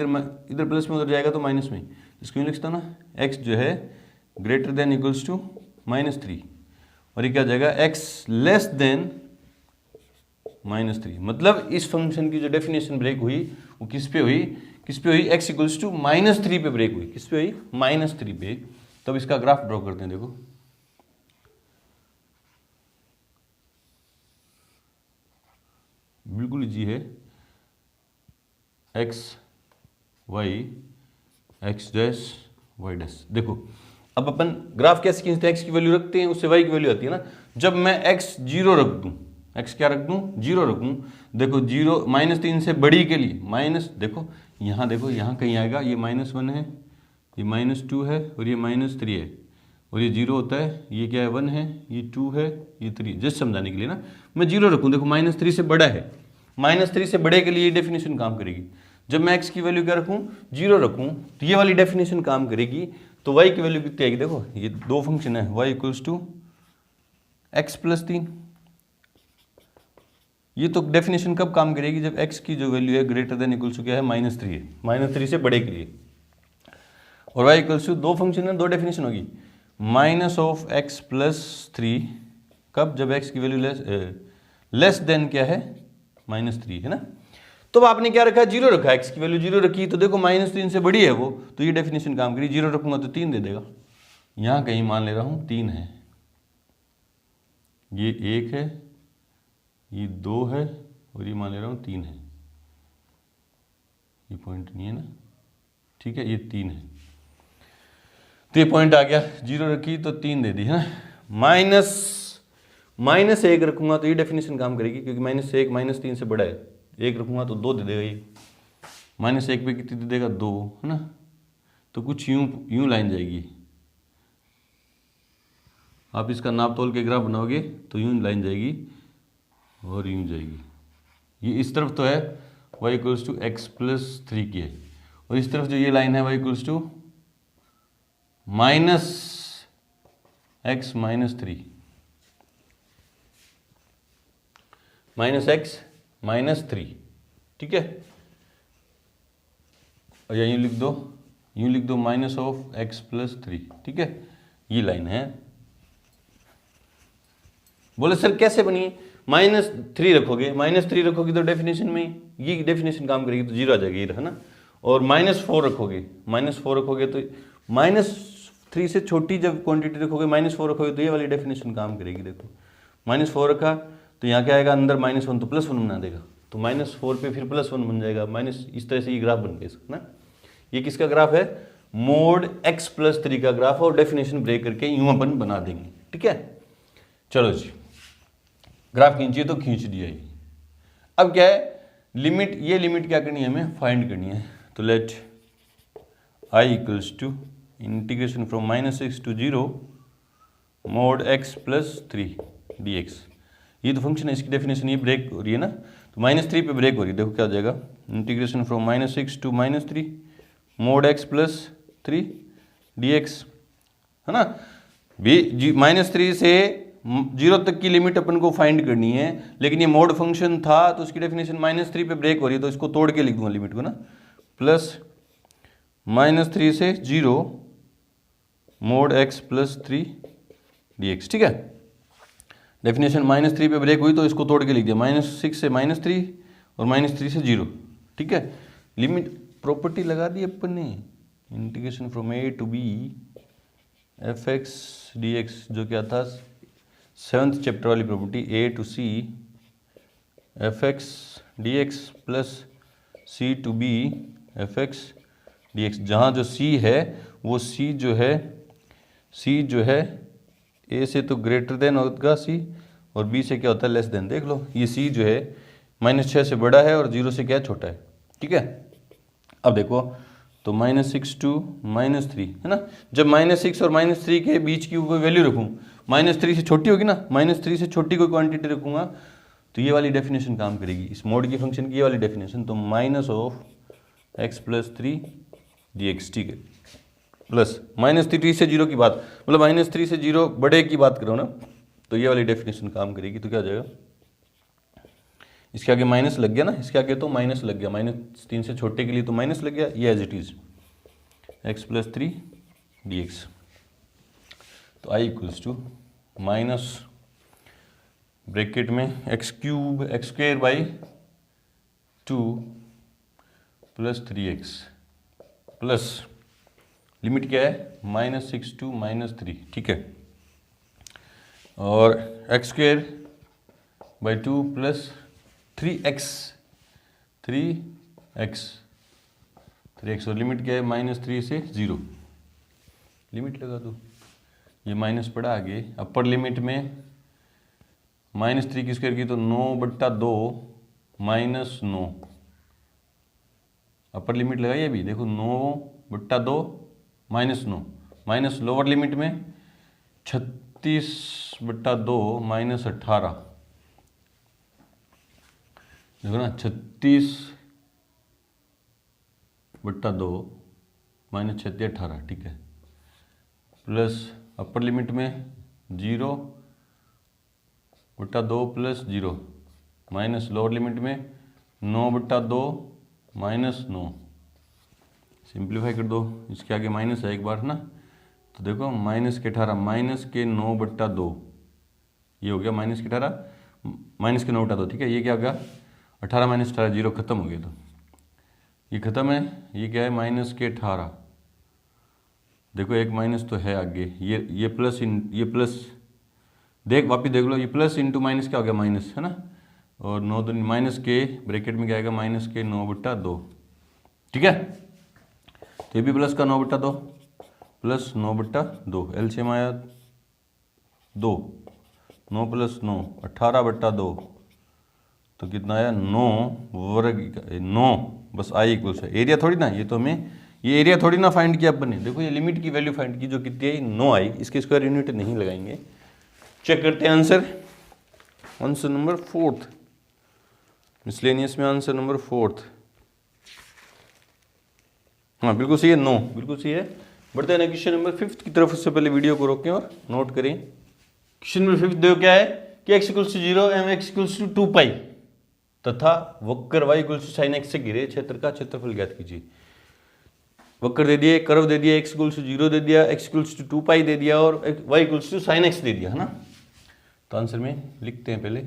इधर प्लस में उधर जाएगा तो माइनस में, इसको यूं लिखता हूं ना, x जो है ग्रेटर देन इक्वल्स टू -3, और ये क्या जाएगा, x लेस देन -3। मतलब इस फंक्शन की जो डेफिनेशन ब्रेक हुई वो किस पे हुई, x इक्वल्स टू -3 पे ब्रेक हुई, किस पे हुई, -3 पे। तब इसका ग्राफ ड्रॉ करते हैं, देखो बिल्कुल इजी है, x y x dash y dash. देखो अब अपन ग्राफ कैसे खींचते हैं, x की वैल्यू रखते हैं उससे y की वैल्यू आती है ना। जब मैं x 0 रख दूं, x क्या रख दूं, 0 रख दूं, देखो 0 -3 से बड़ी के लिए माइनस, देखो यहाँ कहीं आएगा, ये -1 है, ये -2 है, और ये -3 है, और ये 0 होता है, ये क्या है 1 है, ये 2 है, ये 3, जस्ट समझाने के लिए ना मैं 0 रखूँ। देखो -3 से बड़ा है, -3 से बड़े के लिए ये डेफिनेशन काम करेगी। जब मैं x की वैल्यू क्या रखूँ, 0 रखूँ, तो ये वाली डेफिनेशन काम करेगी। तो y की वैल्यू कितनी आएगी, देखो ये दो फंक्शन है, y इक्वल्स टू x+3, ये तो डेफिनेशन कब काम करेगी, जब x की जो वैल्यू है ग्रेटर देन इक्वल्स टू क्या है, -3 है, -3 से बड़े के लिए। और y इक्वल्स टू दो फंक्शन है, दो डेफिनेशन होगी, -x+3 कब, जब x की वैल्यू लेस देन क्या है, -3 है ना। तो आपने क्या रखा, 0 रखा, x की वैल्यू 0 रखी, तो देखो -3 से बड़ी है वो, तो ये डेफिनेशन काम करी, 0 रखूंगा तो 3 दे देगा। यहां कहीं मान ले रहा हूं 3 है, ये 1 है, ये 2 है, और ये मान ले रहा हूं 3 है, ये पॉइंट नहीं है ना, ठीक है, ये 3 है, तो ये पॉइंट आ गया, 0 रखी तो 3 दे दी है ना। -1 रखूंगा तो ये डेफिनेशन काम करेगी, क्योंकि -1 -3 से बड़ा है, 1 रखूंगा तो 2 दे देगा, ये -1 पे कितनी दे देगा, 2, है ना। तो कुछ यूं लाइन जाएगी, आप इसका नाप तोल के ग्राफ बनाओगे तो यूं लाइन जाएगी और यूं जाएगी। ये इस तरफ तो है y इक्वल्स टू x+3 की है, और इस तरफ जो ये लाइन है y equals to -x -3, -x -3, ठीक है। और यूं लिख दो -(x+3), ठीक है, ये लाइन है। बोले सर कैसे बनी, -3 रखोगे तो डेफिनेशन में ये डेफिनेशन काम करेगी, तो 0 आ जाएगी, है ना। और -4 रखोगे तो -3 से छोटी जब क्वांटिटी रखोगे, -4 रखोगे तो ये वाली डेफिनेशन काम करेगी। देखो -4 रखा तो यहाँ क्या आएगा, अंदर -1 तो +1 बना देगा, तो -4 पे फिर +1 बन जाएगा, माइनस, इस तरह से ये ग्राफ बन गया इसका ना। ये किसका ग्राफ है? मोड x + 3 का ग्राफ, और डेफिनेशन ब्रेक करके यूं अपन बना देंगे, ठीक है। चलो जी, ग्राफ खींचिए तो खींच दिया ये। अब क्या है, लिमिट, ये लिमिट क्या करनी है हमें? फाइंड करनी है। तो let I = integration from -6 to 0 mod x + 3 dx। ये तो फंक्शन है, इसकी डेफिनेशन ये ब्रेक हो रही है ना, तो -3 पे ब्रेक हो रही है। देखो क्या हो जाएगा, integration from -6 to -3 mod x + 3 dx, है ना। -3 से 0 तक की लिमिट अपन को फाइंड करनी है, लेकिन ये मोड फंक्शन था तो उसकी डेफिनेशन -3 पे ब्रेक हो रही है, तो इसको तोड़ के लिख दूंगा लिमिट को ना, प्लस -3 से 0 mod x + 3 dx, ठीक है। डेफिनेशन -3 पे ब्रेक हुई तो इसको तोड़ के लिख दिया, -6 से -3 और -3 से 0, ठीक है। लिमिट प्रॉपर्टी लगा दी अपन ने, integration from a to b fx dx, जो क्या था 7th चैप्टर वाली property, a to c fx dx plus c to b fx dx, जहाँ जो c है वो c जो है a से तो ग्रेटर देन होगा c, और b से क्या होता है? Less than. देख लो ये c जो है -6 से बड़ा है और 0 से क्या छोटा है, ठीक है। अब देखो तो -6 to -3 है ना, जब -6 और -3 के बीच की कोई वैल्यू रखूँ, -3 से छोटी होगी ना, -3 से छोटी कोई क्वांटिटी रखूँगा तो ये वाली डेफिनेशन काम करेगी, इस मोड की फंक्शन की ये वाली डेफिनेशन। तो -x + 3 dx, ठीक है, प्लस -3 से 0 की बात, मतलब -3 से 0 बड़े की बात करो ना, तो ये वाली डेफिनेशन काम करेगी। तो क्या हो जाएगा, इसके आगे माइनस लग गया ना, इसके आगे तो माइनस लग गया, -3 से छोटे के लिए तो माइनस लग गया, ये as it is x + 3 dx। तो I = माइनस ब्रैकेट में x² + 2 + 3x प्लस लिमिट क्या है, -6 to -3, ठीक है, और x² / 2 + 3x, और लिमिट क्या है, -3 से 0, लिमिट लगा दो, ये माइनस पड़ा आगे, अपर लिमिट में -3 की स्क्वायर की तो 9/2 -9, अपर लिमिट लगाइए अभी, देखो 9/2 -9, माइनस लोअर लिमिट में 36/2 -18, देखो ना 36/2 -36 18, ठीक है, प्लस अपर लिमिट में 0/2 + 0 माइनस लोअर लिमिट में 9/2 -9, सिंप्लीफाई कर दो, इसके आगे माइनस है एक बार ना, तो देखो -18 -9/2, ये हो गया -18 -9/2, ठीक है। ये क्या हो गया, 18 - 18 0 खत्म हो गया, तो ये खत्म है, ये क्या है -18, देखो एक माइनस तो है आगे, ये प्लस ये प्लस, देख वापिस देख लो, ये प्लस इंटू माइनस क्या हो गया, माइनस, है ना, और 9 दूनी माइनस के ब्रैकेट में क्या आएगा, -9/2, ठीक है। तो ये भी प्लस का 9/2 प्लस 9/2, एलसीएम आया 2, 9 + 9 18/2, तो कितना आया 9 वर्ग 9, बस I = एरिया थोड़ी ना, ये तो हमें ये एरिया थोड़ी ना फाइंड किया अपन ने, देखो ये लिमिट की वैल्यू फाइंड की जो कितनी आई 9 आई, इसके स्क्वायर यूनिट नहीं लगाएंगे। चेक करते हैं answer, answer number 4th miscellaneous में, आंसर नंबर 4th, हाँ बिल्कुल सही है, 9 बिल्कुल सही है। बढ़ते हैं क्वेश्चन नंबर 5th की तरफ, उससे पहले वीडियो को रोकें और नोट करें। क्वेश्चन नंबर 5 देखो क्या है कि x = 0 एवं x = 2π तथा वक्र y = sin x से घिरे क्षेत्र का क्षेत्रफल ज्ञात कीजिए। वक्र दे दिए, कर्व दे दिया, x = 0 दे दिया, x = 2π दे दिया और y = sin x दे दिया, है ना। तो आंसर में लिखते हैं पहले,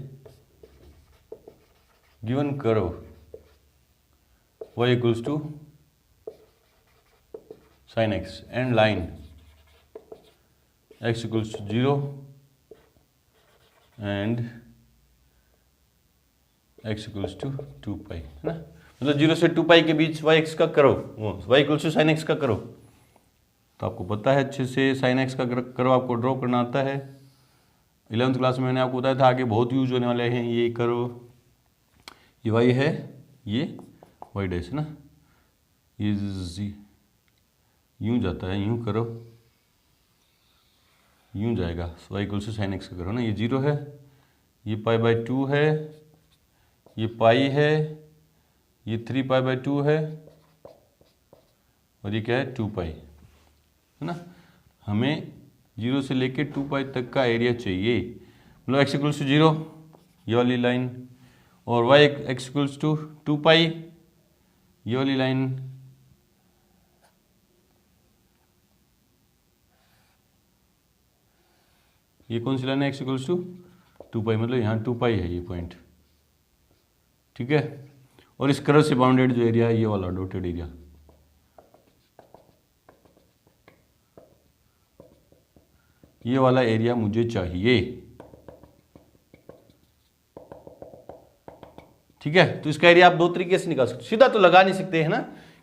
given curve y = sin x and line x = 0 and x equals to 2 pi, है ना। मतलब 0 से 2 पाई के बीच वाई एक्स का करो, y equals to sine x का करो। तो आपको पता है अच्छे से साइन एक्स का करो आपको ड्रॉ करना आता है। 11th क्लास में मैंने आपको बताया था, आगे बहुत यूज होने वाले हैं। ये करो, ये वाई है, ये वाई डैश है ना, ये यूँ जाता है, यूँ करो, यूँ जाएगा, y equals to sine x का करो ना। ये 0 है, ये पाई बाय 2 है, ये पाई है, ये 3 पाई बाय 2 है, और ये क्या है 2 पाई, है ना। हमें 0 से लेके 2 पाई तक का एरिया चाहिए। मतलब एक्स इक्वल्स टू 0 ये वाली लाइन, और वाई एक्स इक्वल्स टू 2 पाई ये वाली लाइन। ये कौन सी लाइन है, एक्स इक्वल्स टू 2 पाई, मतलब यहाँ 2 पाई है ये पॉइंट, ठीक है। और इस कर्व से बाउंडेड जो एरिया है ये वाला डॉटेड एरिया, ये वाला एरिया मुझे चाहिए, ठीक है। तो इसका एरिया आप दो तरीके से निकाल सकते, सीधा तो लगा नहीं सकते है ना,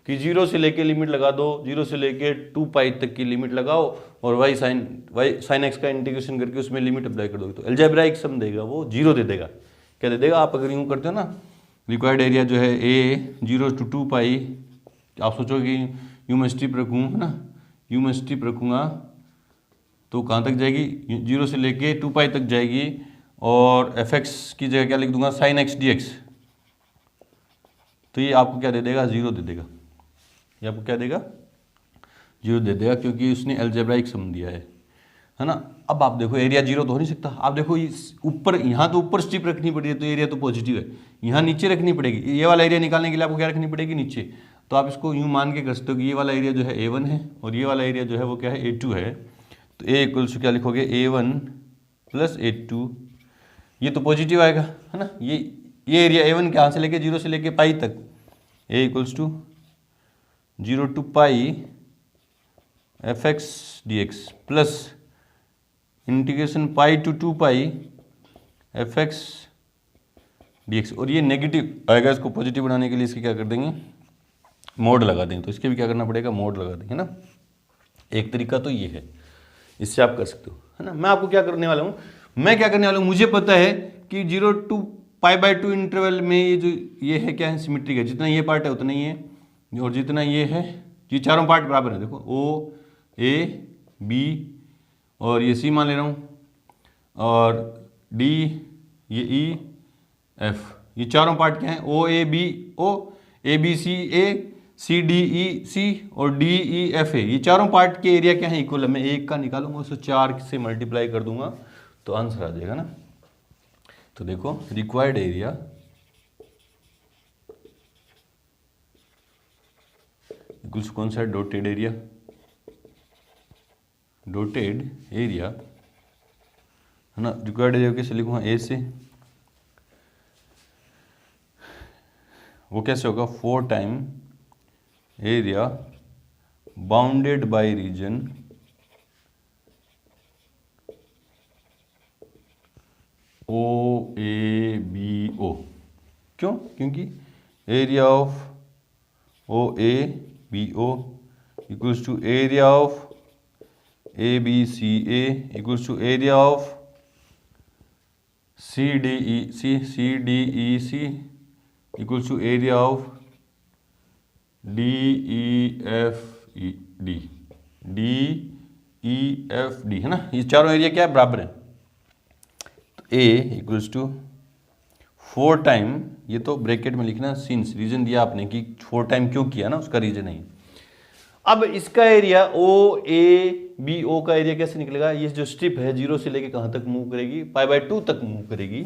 कि 0 से लेके लिमिट लगा दो, 0 से लेके 2 पाई तक की लिमिट लगाओ और वाई साइन एक्स का इंटीग्रेशन करके उसमें लिमिट अप्लाई कर दोगे तो अलजेब्राइक सम देगा वो 0 दे देगा। क्या दे देगा, आप अगर यूँ करते हो ना, रिक्वायर्ड एरिया जो है ए 0 to 2 पाई, आप सोचोगे यूँ मैं स्ट्रिप रखूँ, है ना, यूँ मैं स्ट्रिप रखूँगा तो कहाँ तक जाएगी, 0 से लेके 2 पाई तक जाएगी, और एफ एक्स की जगह क्या लिख दूंगा, साइन एक्स डी एक्स। तो ये आपको क्या दे देगा, 0 दे देगा। ये आपको क्या देगा, 0 दे देगा, क्योंकि उसने अलजेब्राइक सम दिया है ना। अब आप देखो एरिया 0 तो हो नहीं सकता। आप देखो इस ऊपर, यहाँ तो ऊपर स्ट्रिप रखनी पड़ी है तो एरिया तो पॉजिटिव है, यहाँ नीचे रखनी पड़ेगी। ये वाला एरिया निकालने के लिए आपको क्या रखनी पड़ेगी, नीचे। तो आप इसको यूँ मान के कर सकते हो कि ये वाला एरिया जो है A1 है और ये वाला एरिया जो है वो क्या है, A2 है। तो A इक्वल्स क्या लिखोगे, A1 प्लस A2, ये तो पॉजिटिव आएगा, है ना। ये एरिया A1 कहाँ से लेके, 0 से लेके पाई तक, A equals to 0 to pi f x D x plus integration pi to 2 pi f x D x. और ये नेगेटिव आएगा, इसको पॉजिटिव बनाने के लिए इसके क्या कर देंगे, मोड लगा देंगे। तो इसके भी क्या करना पड़ेगा, मोड लगा देंगे ना। एक तरीका तो ये है, इससे आप कर सकते हो, है ना। मैं आपको क्या करने वाला हूँ, मैं क्या करने वाला हूँ, मुझे पता है कि 0 to पाई बाय 2 इंटरवल में ये जो ये है क्या है, सिमेट्रिक है। जितना ये पार्ट है उतना ही है, और जितना ये है, ये चारों पार्ट बराबर है। देखो ओ ए बी और ये सी मान ले रहा हूँ, और डी, ये ई एफ, ये चारों पार्ट क्या हैं, O A B O, A B C A, C D E C और डी ई एफ ए। ये चारों पार्ट के एरिया क्या है, इक्वल है। मैं एक का निकालूंगा, उसको 4 से मल्टीप्लाई कर दूंगा तो आंसर आ जाएगा ना। तो देखो रिक्वायर्ड एरिया इक्वल्स कौन सा है, डॉटेड एरिया। डॉटेड एरिया है ना, रिक्वायर्ड एरिया कैसे लिखूंगा, ए से, वो कैसे होगा, 4 time area bounded by region O A B O. क्यों, क्योंकि area of O A B O equals to area of A B C A equals to area of C D E C equals to area of D E F D है ना। ये चारों area क्या है, बराबर है। तो A equals to 4 time, ये तो ब्रैकेट में लिखना, सिंस रीजन दिया आपने कि 4 टाइम क्यों किया ना, उसका रीजन है। अब इसका एरिया ओ ए बी ओ का एरिया कैसे निकलेगा, ये जो स्ट्रिप है 0 से लेके कहाँ तक मूव करेगी, पाई बाय 2 तक मूव करेगी।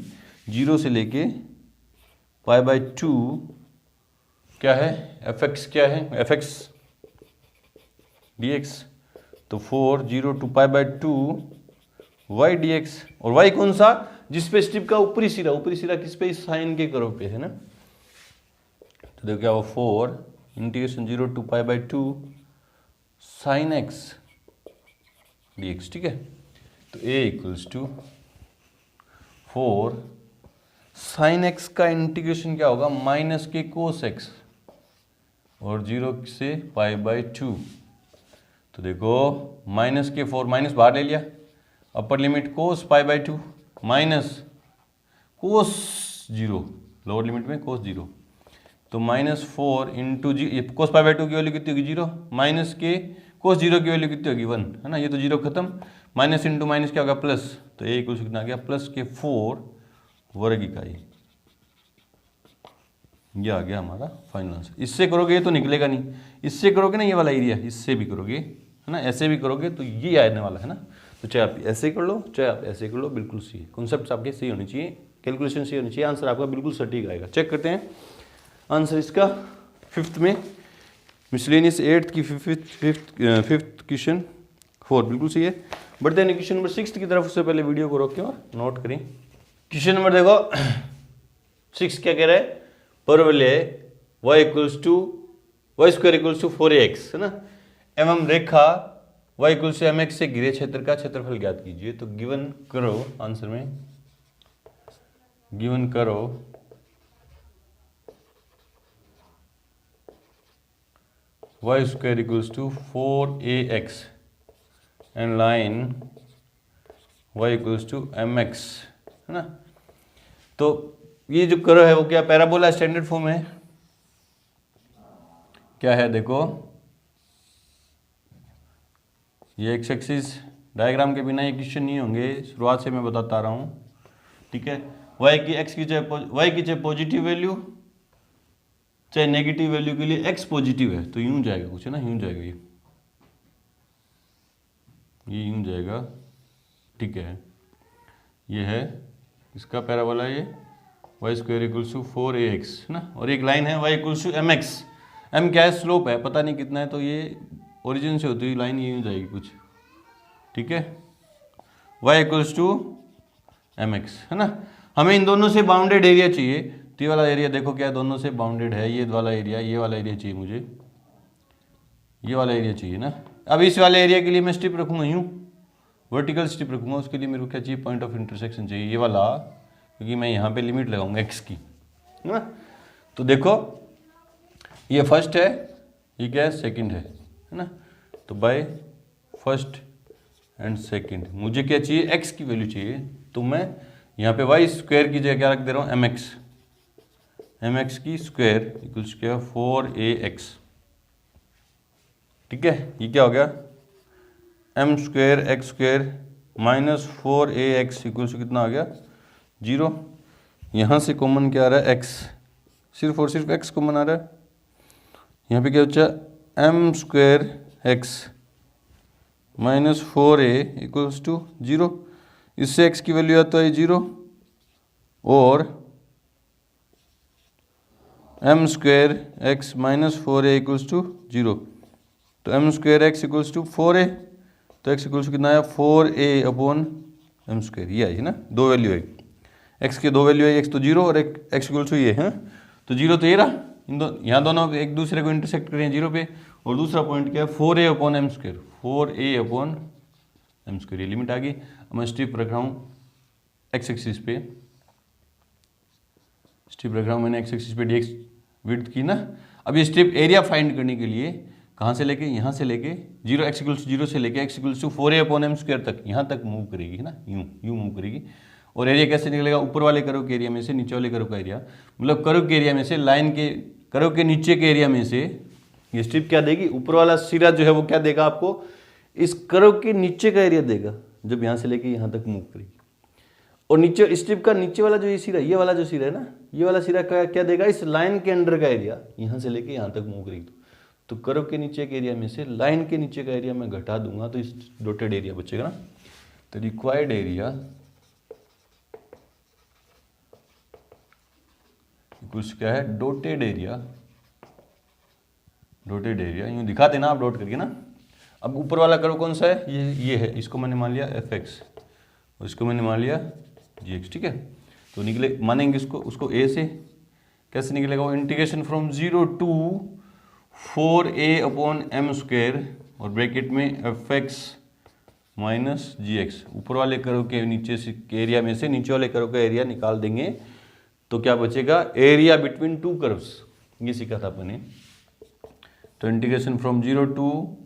0 से लेके पाई बाय 2 क्या है, एफ एक्स क्या है, एफ एक्स डी एक्स। तो 4 0 to pi by 2 y d x, और वाई कौन सा, जिस पे स्ट्रिप का ऊपरी सिरा किस पे, साइन के कर्व पे है ना। तो देखो क्या वो 4 integration 0 to pi by 2 sine x D X, ठीक है। तो A equals to 4 sign x का इंटीग्रेशन क्या होगा, माइनस के कोस एक्स और 0 से π/2। तो देखो माइनस के 4 माइनस बाहर ले लिया, अपर लिमिट कोस π/2 माइनस कोस 0 लोअर लिमिट में कोस 0, तो -4 इंटू जी कोस π/2 की वैल्यू कितनी होगी 0, माइनस के कोस 0 की वैल्यू कितनी होगी 1 है ना, ये तो 0 खत्म, माइनस इंटू माइनस क्या होगा प्लस, तो ए इक्वल कितना आ गया प्लस के 4 वर्ग इकाई, ये आ गया हमारा फाइनल आंसर। इससे करोगे तो निकलेगा नहीं, इससे करोगे ना ये वाला एरिया, इससे भी करोगे है ना, ऐसे भी करोगे तो ये आने वाला है ना, तो चाहे आप ऐसे कर लो चाहे आप ऐसे कर लो, बिल्कुल सही है, कॉन्सेप्ट आपके सही होनी चाहिए, कैलकुलेशन सही होनी चाहिए, आंसर आपका बिल्कुल सटीक आएगा। चेक करते हैं आंसर इसका 5th में, मिसलेनियस 8th की 5th क्वेश्चन 4 बिल्कुल सही है। बढ़ते हैं क्वेश्चन नंबर 6 की तरफ, उससे पहले वीडियो को रोकें और नोट करें। क्वेश्चन नंबर देखो 6 क्या कह रहा है, परवलय y equals to y square equals to 4ax है ना, एवं रेखा y इक्वल्स टू mx से घिरे क्षेत्र का क्षेत्रफल ज्ञात कीजिए। तो गिवन करो, आंसर में गिवन करो y square equals to 4ax and line y equals to mx है ना। तो ये जो करो है वो क्या पैराबोला स्टैंडर्ड फॉर्म है, क्या है देखो, ये एक्स एक्सिस डायग्राम के बिना ये क्वेश्चन नहीं होंगे, शुरुआत से मैं बताता रहा हूँ, ठीक है। y की x की चाहे पॉजिटिव वैल्यू चाहे नेगेटिव वैल्यू के लिए x पॉजिटिव है तो यूं जाएगा कुछ है ना, यूं जाएगा ये यूं जाएगा, ठीक है। ये है इसका पैराबोला, ये y square equals to 4ax है ना, और एक लाइन है y equals to mx, m क्या है स्लोप है पता नहीं कितना है, तो ये ओरिजिन से होती हुई लाइन ये यूं जाएगी कुछ, ठीक है। y इक्वल्स टू mx है ना, हमें इन दोनों से बाउंडेड एरिया चाहिए, तो ये वाला एरिया देखो क्या दोनों से बाउंडेड है, ये वाला एरिया चाहिए मुझे, ये वाला एरिया चाहिए ना। अब इस वाले एरिया के लिए मैं स्ट्रिप रखूंगा यूं, वर्टिकल स्ट्रिप रखूंगा, उसके लिए मेरे को क्या चाहिए, पॉइंट ऑफ इंटरसेक्शन चाहिए ये वाला, क्योंकि मैं यहाँ पे लिमिट लगाऊंगा x की है ना। तो देखो ये फर्स्ट है, ये क्या है सेकंड है ना, तो बाय फर्स्ट एंड सेकंड मुझे क्या चाहिए x की वैल्यू चाहिए, तो मैं यहाँ पे y स्क्वायर की जगह क्या रख दे रहा हूँ mx की स्क्वायर इक्वल्स क्या 4ax, ठीक है। ये क्या हो गया m square x square minus 4ax equals कितना आ गया 0, यहाँ से कॉमन क्या आ रहा है x, सिर्फ और सिर्फ x कॉमन आ रहा है, यहाँ पे क्या बचा m square x minus 4a equals to 0, इससे x की वैल्यू आता है 0, और m square x minus 4a equals to 0, तो m square x equals to 4a, तो x इक्वल्स कितना आया 4a अपॉन m स्क्वायर, ये आई है ना, दो वैल्यू है x की, दो वैल्यू है, x तो 0 और x इक्वल्स टू ये है, तो 0 तो ये रहा, यहाँ दोनों एक दूसरे को इंटरसेक्ट करें 0 पे, और दूसरा पॉइंट क्या है 4a upon m square, 4a upon m square, ये लिमिट आ गई। अब मैं स्ट्रिप रख रहा हूँ एक्स एक्सिस पे, स्ट्रिप रख रहा हूँ मैंने एक्स एक्सिस पे dx विड्थ की ना। अब ये स्ट्रिप एरिया फाइंड करने के लिए कहाँ से लेके, यहाँ से लेके 0 x इक्वल्स 0 से लेके x equals to 4a upon m square तक, यहाँ तक मूव करेगी है ना, यूँ मूव करेगी। और एरिया कैसे निकलेगा, ऊपर वाले कर्व के एरिया में से नीचे वाले कर्व का एरिया, मतलब कर्व के एरिया में से लाइन के कर्व के नीचे के एरिया में से ये स्ट्रिप क्या देगी, ऊपर वाला सिरा जो है वो क्या देगा आपको, इस कर्व के नीचे का एरिया देगा जब यहाँ से लेके यहाँ तक मूव करेगी। और नीचे स्ट्रिप का नीचे वाला जो ये सिरा, ये वाला जो सिरा है ना, ये वाला सिरा क्या देगा, इस लाइन के अंडर का एरिया, यहाँ से लेके यहाँ तक मूव करेगी। तो कर्व के नीचे के एरिया में से लाइन के नीचे का एरिया मैं घटा दूंगा तो इस डॉटेड एरिया बचेगा ना। तो रिक्वायर्ड एरिया कुछ क्या है, डॉटेड एरिया, डॉटेड एरिया यूँ दिखा देना आप डॉट करके ना। अब ऊपर वाला कर्व कौन सा है, ये है, इसको मैंने मान लिया fx और इसको मैंने मान लिया gx, ठीक है। तो निकले मानेंगे इसको, उसको a से कैसे निकलेगा वो, integration from 0 to 4a upon m square और ब्रैकेट में fx माइनस gx, ऊपर वाले कर्व के नीचे से एरिया में से नीचे वाले कर्व का एरिया निकाल देंगे तो क्या बचेगा, एरिया बिटवीन टू कर्व्स, ये सीखा था अपने। तो integration from 0 to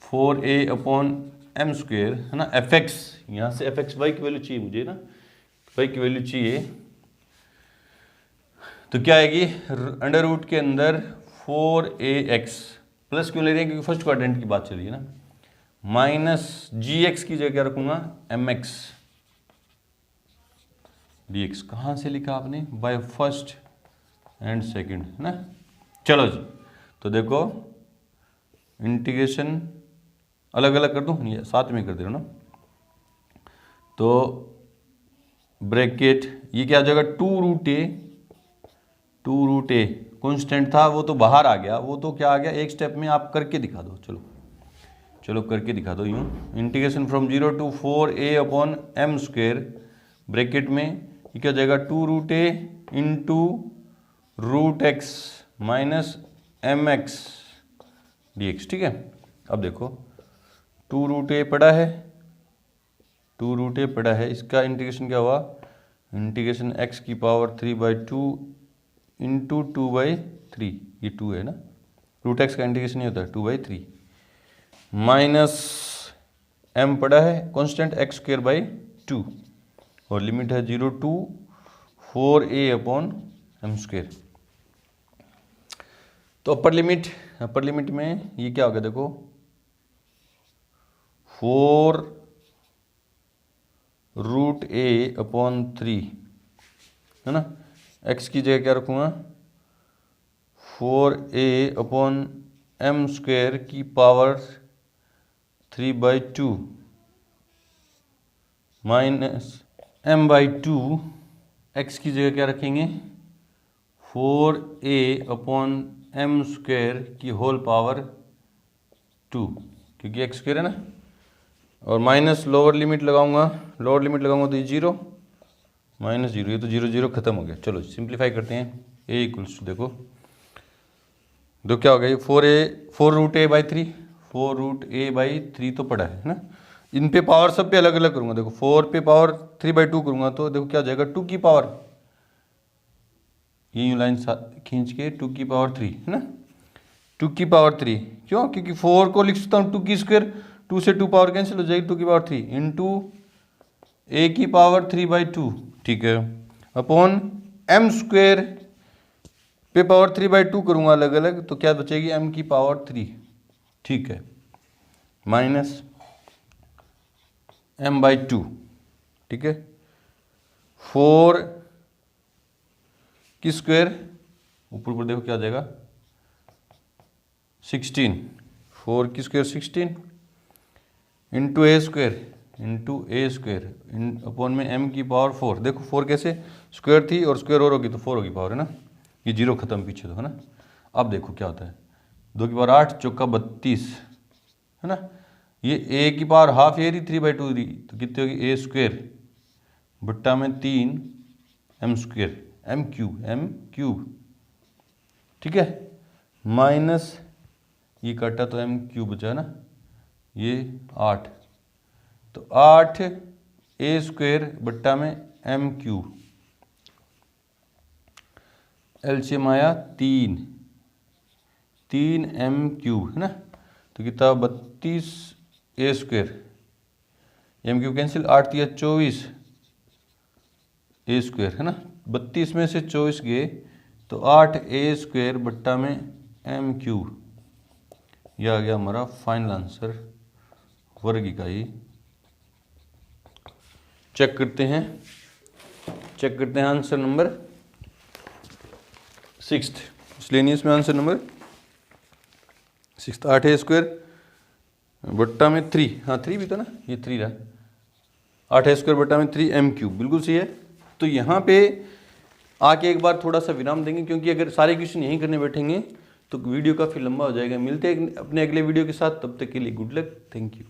4a upon m square, है ना, fx, यहाँ से fx y की वैल्यू चाहिए मुझे ना, y की वैल्यू चाहिए, तो क्या आएगी, अंडर रूट के अंदर 4ax, प्लस क्यों ले रहे हैं, क्योंकि फर्स्ट क्वाड्रेंट की बात चल रही है ना, माइनस gx की जगह क्या रखूंगा, mx dx। कहाँ से लिखा आपने, बाय फर्स्ट एंड सेकंड, है ना। चलो जी, तो देखो इंटीग्रेशन अलग अलग कर दूं, साथ में कर दे रहा हूं ना, तो ब्रैकेट ये क्या हो जाएगा, 2√a कॉन्स्टेंट था वो तो बाहर आ गया, वो तो क्या आ गया, एक स्टेप में आप करके दिखा दो, चलो करके दिखा दो यूं। Integration from 0 to 4a upon m square, bracket में ये क्या हो जाएगा, 2√a into √x minus mx dx, ठीक है। अब देखो 2√a पड़ा है, 2√a पड़ा है, इसका इंटीग्रेशन क्या हुआ, इंटीग्रेशन x की पावर 3/2 इंटू 2/3, ये 2 है ना, √x का इंटीग्रेशन नहीं होता है, 2/3 माइनस m पड़ा है कांस्टेंट x स्क्वायर बाई 2, और लिमिट है 0 to 4a upon m square. तो अपर लिमिट में ये क्या हो गया, देखो 4√a अपॉन 3, है ना, x की जगह क्या रखूँगा, 4a अपॉन m स्क्वायर की पावर 3/2 माइनस m/2, x की जगह क्या रखेंगे, 4a अपॉन m स्क्वायर की होल पावर 2, क्योंकि x स्क्वायर है ना, और माइनस लोअर लिमिट लगाऊंगा तो ये 0 माइनस 0, ये तो 0 0 खत्म हो गया। चलो सिंप्लीफाई करते हैं, a इक्वल्स टू देखो क्या हो गया, 4√a/3, 4√a/3 तो पड़ा है ना, इन पे पावर सब पे अलग अलग करूंगा, देखो 4 पे पावर 3/2 करूंगा तो देखो क्या हो जाएगा, 2 की पावर, ये यूं लाइन खींच के 2 की पावर 3, है ना, 2 की पावर 3, क्यों, क्योंकि 4 को लिख सकता हूँ 2 की स्क्वायर, 2 से 2 पावर कैंसिल हो जाएगी, 2 की पावर 3 इंटू a की पावर 3/2, ठीक है, अपॉन m स्क्वायर पे पावर 3/2 करूंगा अलग अलग, तो क्या बचेगी, m की पावर 3, ठीक है, माइनस m/2, ठीक है, 4 की स्क्वायर ऊपर देखो क्या आ जाएगा, 16, 4 की square 16 into a square upon में m की पावर 4, देखो 4 कैसे स्क्वायर थी और स्क्वायर और होगी तो 4 होगी पावर, है ना, ये 0 खत्म पीछे तो, है ना। अब देखो क्या होता है, 2 की पावर 8 चौका 32, है ना, ये a की पावर हाफ ये रही 3/2 रही, तो कितनी होगी, a स्क्वायर बट्टा में 3 m स्क्वायर m क्यूब, ठीक है, माइनस ये कटा तो m क्यूब बचा ना, ये 8, तो 8 a स्क्वायर बट्टा में m क्यूब, एलसीएम आया 3 m क्यूब, है ना, तो कितना 32 a square, m cube cancel, 8 दिया 24 a स्क्वायर, है ना, 32 में से 24 गए तो 8 a स्क्वायर बट्टा में m क्यूब, यह आ गया हमारा फाइनल आंसर वर्ग इकाई। चेक करते हैं आंसर नंबर 6, मिसलेनियस में आंसर नंबर 6, 8 a स्क्वायर बट्टा में 3, हाँ 3 भी तो ना, ये 3 रहा, 8 a स्क्वायर बट्टा में 3 m क्यूब, बिल्कुल सही है। तो यहाँ पे आके एक बार थोड़ा सा विराम देंगे, क्योंकि अगर सारे क्वेश्चन यहीं करने बैठेंगे तो वीडियो काफ़ी लंबा हो जाएगा। मिलते हैं अपने अगले वीडियो के साथ, तब तक के लिए गुड लक, थैंक यू।